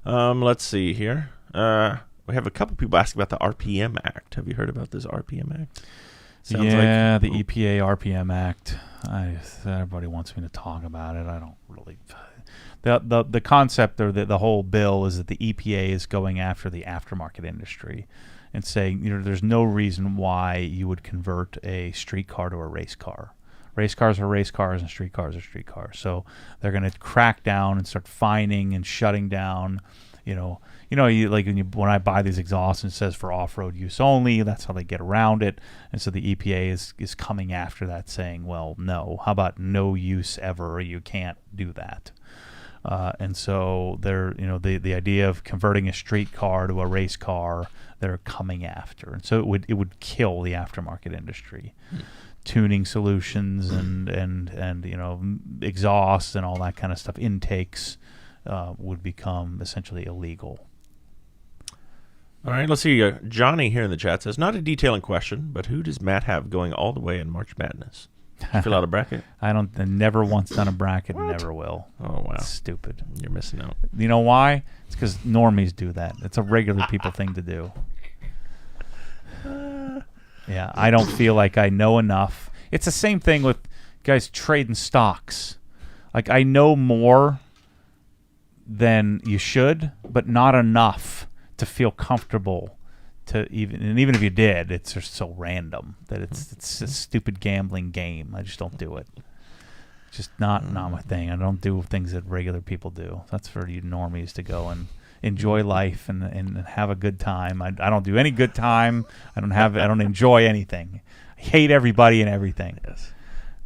moving. Let's see here. We have a couple people asking about the RPM Act. Have you heard about this RPM Act? The EPA RPM Act. Everybody wants me to talk about it. I don't really. The concept or the whole bill is that the EPA is going after the aftermarket industry and saying there's no reason why you would convert a street car to a race car. Race cars are race cars and street cars are street cars. So they're going to crack down and start fining and shutting down. When I buy these exhausts and it says for off-road use only, that's how they get around it. And so the EPA is coming after that, saying, well, no, how about no use ever? You can't do that. And so they're, the idea of converting a street car to a race car, they're coming after. And so it would kill the aftermarket industry. Tuning solutions and exhausts and all that kind of stuff, intakes would become essentially illegal. All right, let's see. Johnny here in the chat says, not a detailing question, but who does Matt have going all the way in March Madness? Fill out a bracket? I never once done a bracket and never will. Oh, wow. It's stupid. You're missing out. You know why? It's because normies do that. It's a regular people thing to do. Yeah, I don't feel like I know enough. It's the same thing with guys trading stocks. Like, I know more than you should, but not enough to feel comfortable to even if you did, it's just so random that it's a stupid gambling game. I just don't do it. It's just not my thing. I don't do things that regular people do. That's for you normies to go and enjoy life and have a good time. I don't do any good time. I don't enjoy anything. I hate everybody and everything. Yes.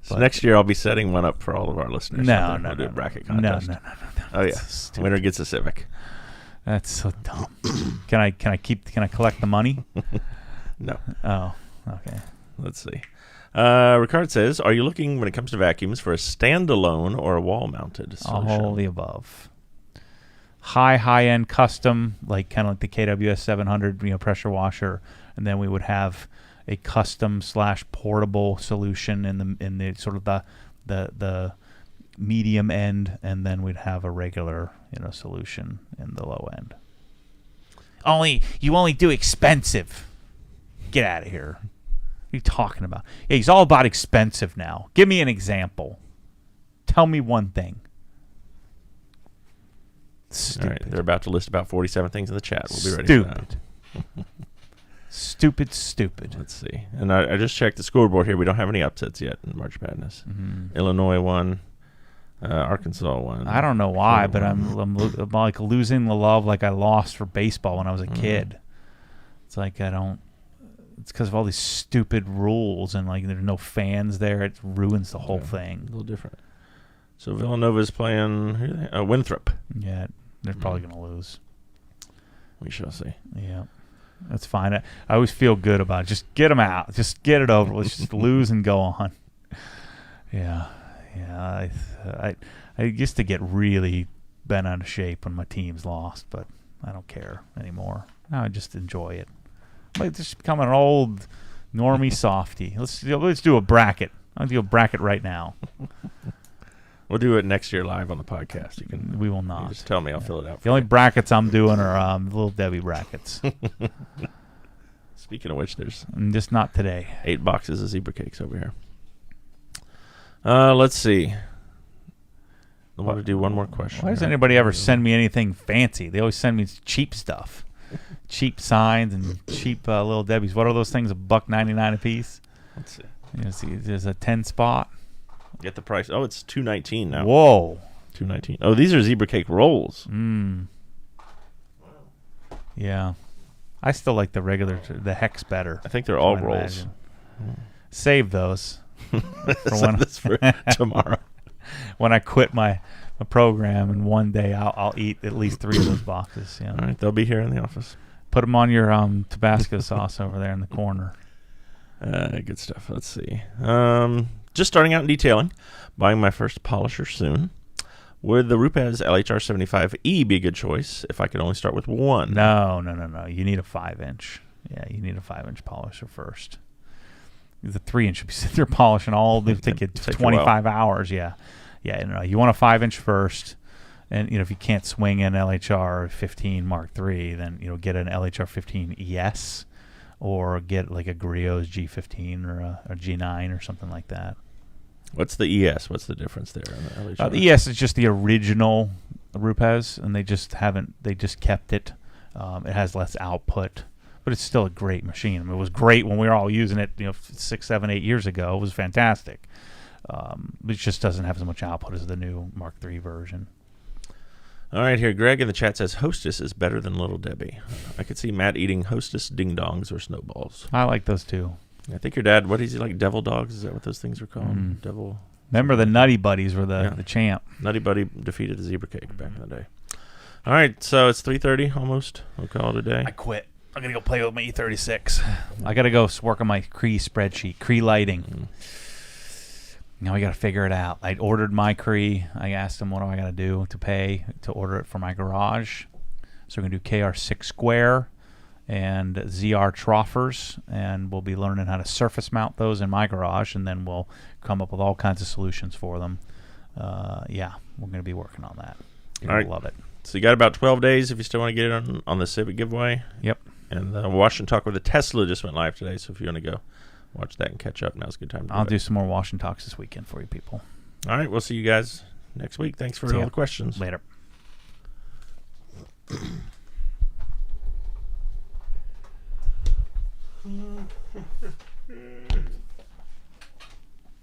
So next year I'll be setting one up for all of our listeners. No, do a bracket contest. No. Oh yeah, winner gets a Civic. That's so dumb. Can I collect the money? No. Oh, okay. Let's see. Ricard says, are you looking, when it comes to vacuums, for a standalone or a wall-mounted solution? All the above. High-end custom, kind of like the KWS 700, pressure washer, and then we would have a custom / portable solution in the sort of the medium end, and then we'd have a regular solution in the low end. You only do expensive. Get out of here. What are you talking about? Yeah, he's all about expensive now. Give me an example. Tell me one thing. Stupid. All right, they're about to list about 47 things in the chat. We'll be ready for that. Stupid. Let's see. And I just checked the scoreboard here. We don't have any upsets yet in March Madness. Mm-hmm. Illinois won. Arkansas won. I don't know why, but I'm like losing the love like I lost for baseball when I was a kid. It's like I don't. It's because of all these stupid rules and like there's no fans there. It ruins the whole thing. A little different. So Villanova's playing Winthrop. Yeah, they're probably going to lose. We shall see. Yeah, that's fine. I always feel good about it. Just get them out. Just get it over. Let's just lose and go on. Yeah. I used to get really bent out of shape when my teams lost, but I don't care anymore. Now I just enjoy it. I'm like just becoming an old normie softy. Let's do a bracket. I'll do a bracket right now. We'll do it next year live on the podcast. We will not. You just tell me. I'll fill it out. The only brackets I'm doing are Little Debbie brackets. Speaking of which, there's just not today. 8 boxes of zebra cakes over here. Let's see. I want to do one more question. Why does anybody ever send me anything fancy? They always send me cheap stuff. Cheap signs and cheap Little Debbies. What are those things? $1.99 a piece? Let's see. There's a 10 spot. Get the price. Oh, it's $2.19 now. Whoa. $2.19. Oh, these are zebra cake rolls. Yeah. I still like the Hex better. I think they're all rolls. Save those. For tomorrow. When I quit my program, and one day I'll eat at least 3 of those boxes. Yeah. All right, they'll be here in the office. Put them on your Tabasco sauce over there in the corner. Good stuff. Let's see. Just starting out in detailing. Buying my first polisher soon. Would the Rupes LHR 75E be a good choice if I could only start with one? No. You need a 5-inch. Yeah, you need a 5-inch polisher first. The 3-inch should be sitting there polishing all. They take you 25 hours. Yeah. You want a 5-inch first, and if you can't swing an LHR 15 Mark III, then get an LHR 15 ES, or get like a Griot's G15 or a G9 or something like that. What's the ES? What's the difference there? On the LHR? The ES is just the original Rupes, and they just kept it. It has less output. But it's still a great machine. I mean, it was great when we were all using it, 6, 7, 8 years ago. It was fantastic. It just doesn't have as much output as the new Mark III version. All right, here, Greg in the chat says Hostess is better than Little Debbie. I could see Matt eating Hostess ding-dongs or snowballs. I like those too. I think your dad, what is he like, devil dogs? Is that what those things are called? Devil. Remember the Nutty Buddies were the champ. Nutty Buddy defeated the zebra cake back in the day. All right, so it's 3:30 almost. We'll call it a day. I quit. I'm going to go play with my E36. I got to go work on my Cree spreadsheet, Cree lighting. Now I got to figure it out. I ordered my Cree. I asked them what do I got to do to pay to order it for my garage. So we're going to do KR6 square and ZR troffers, and we'll be learning how to surface mount those in my garage, and then we'll come up with all kinds of solutions for them. We're going to be working on that. You're going to love it. So you got about 12 days if you still want to get it on the Civic giveaway. Yep. And Washington Talk with the Tesla just went live today, so if you want to go watch that and catch up, now's a good time to I'll do some more Washington Talks this weekend for you people. All right, we'll see you guys next week. Thanks for all the questions. Later.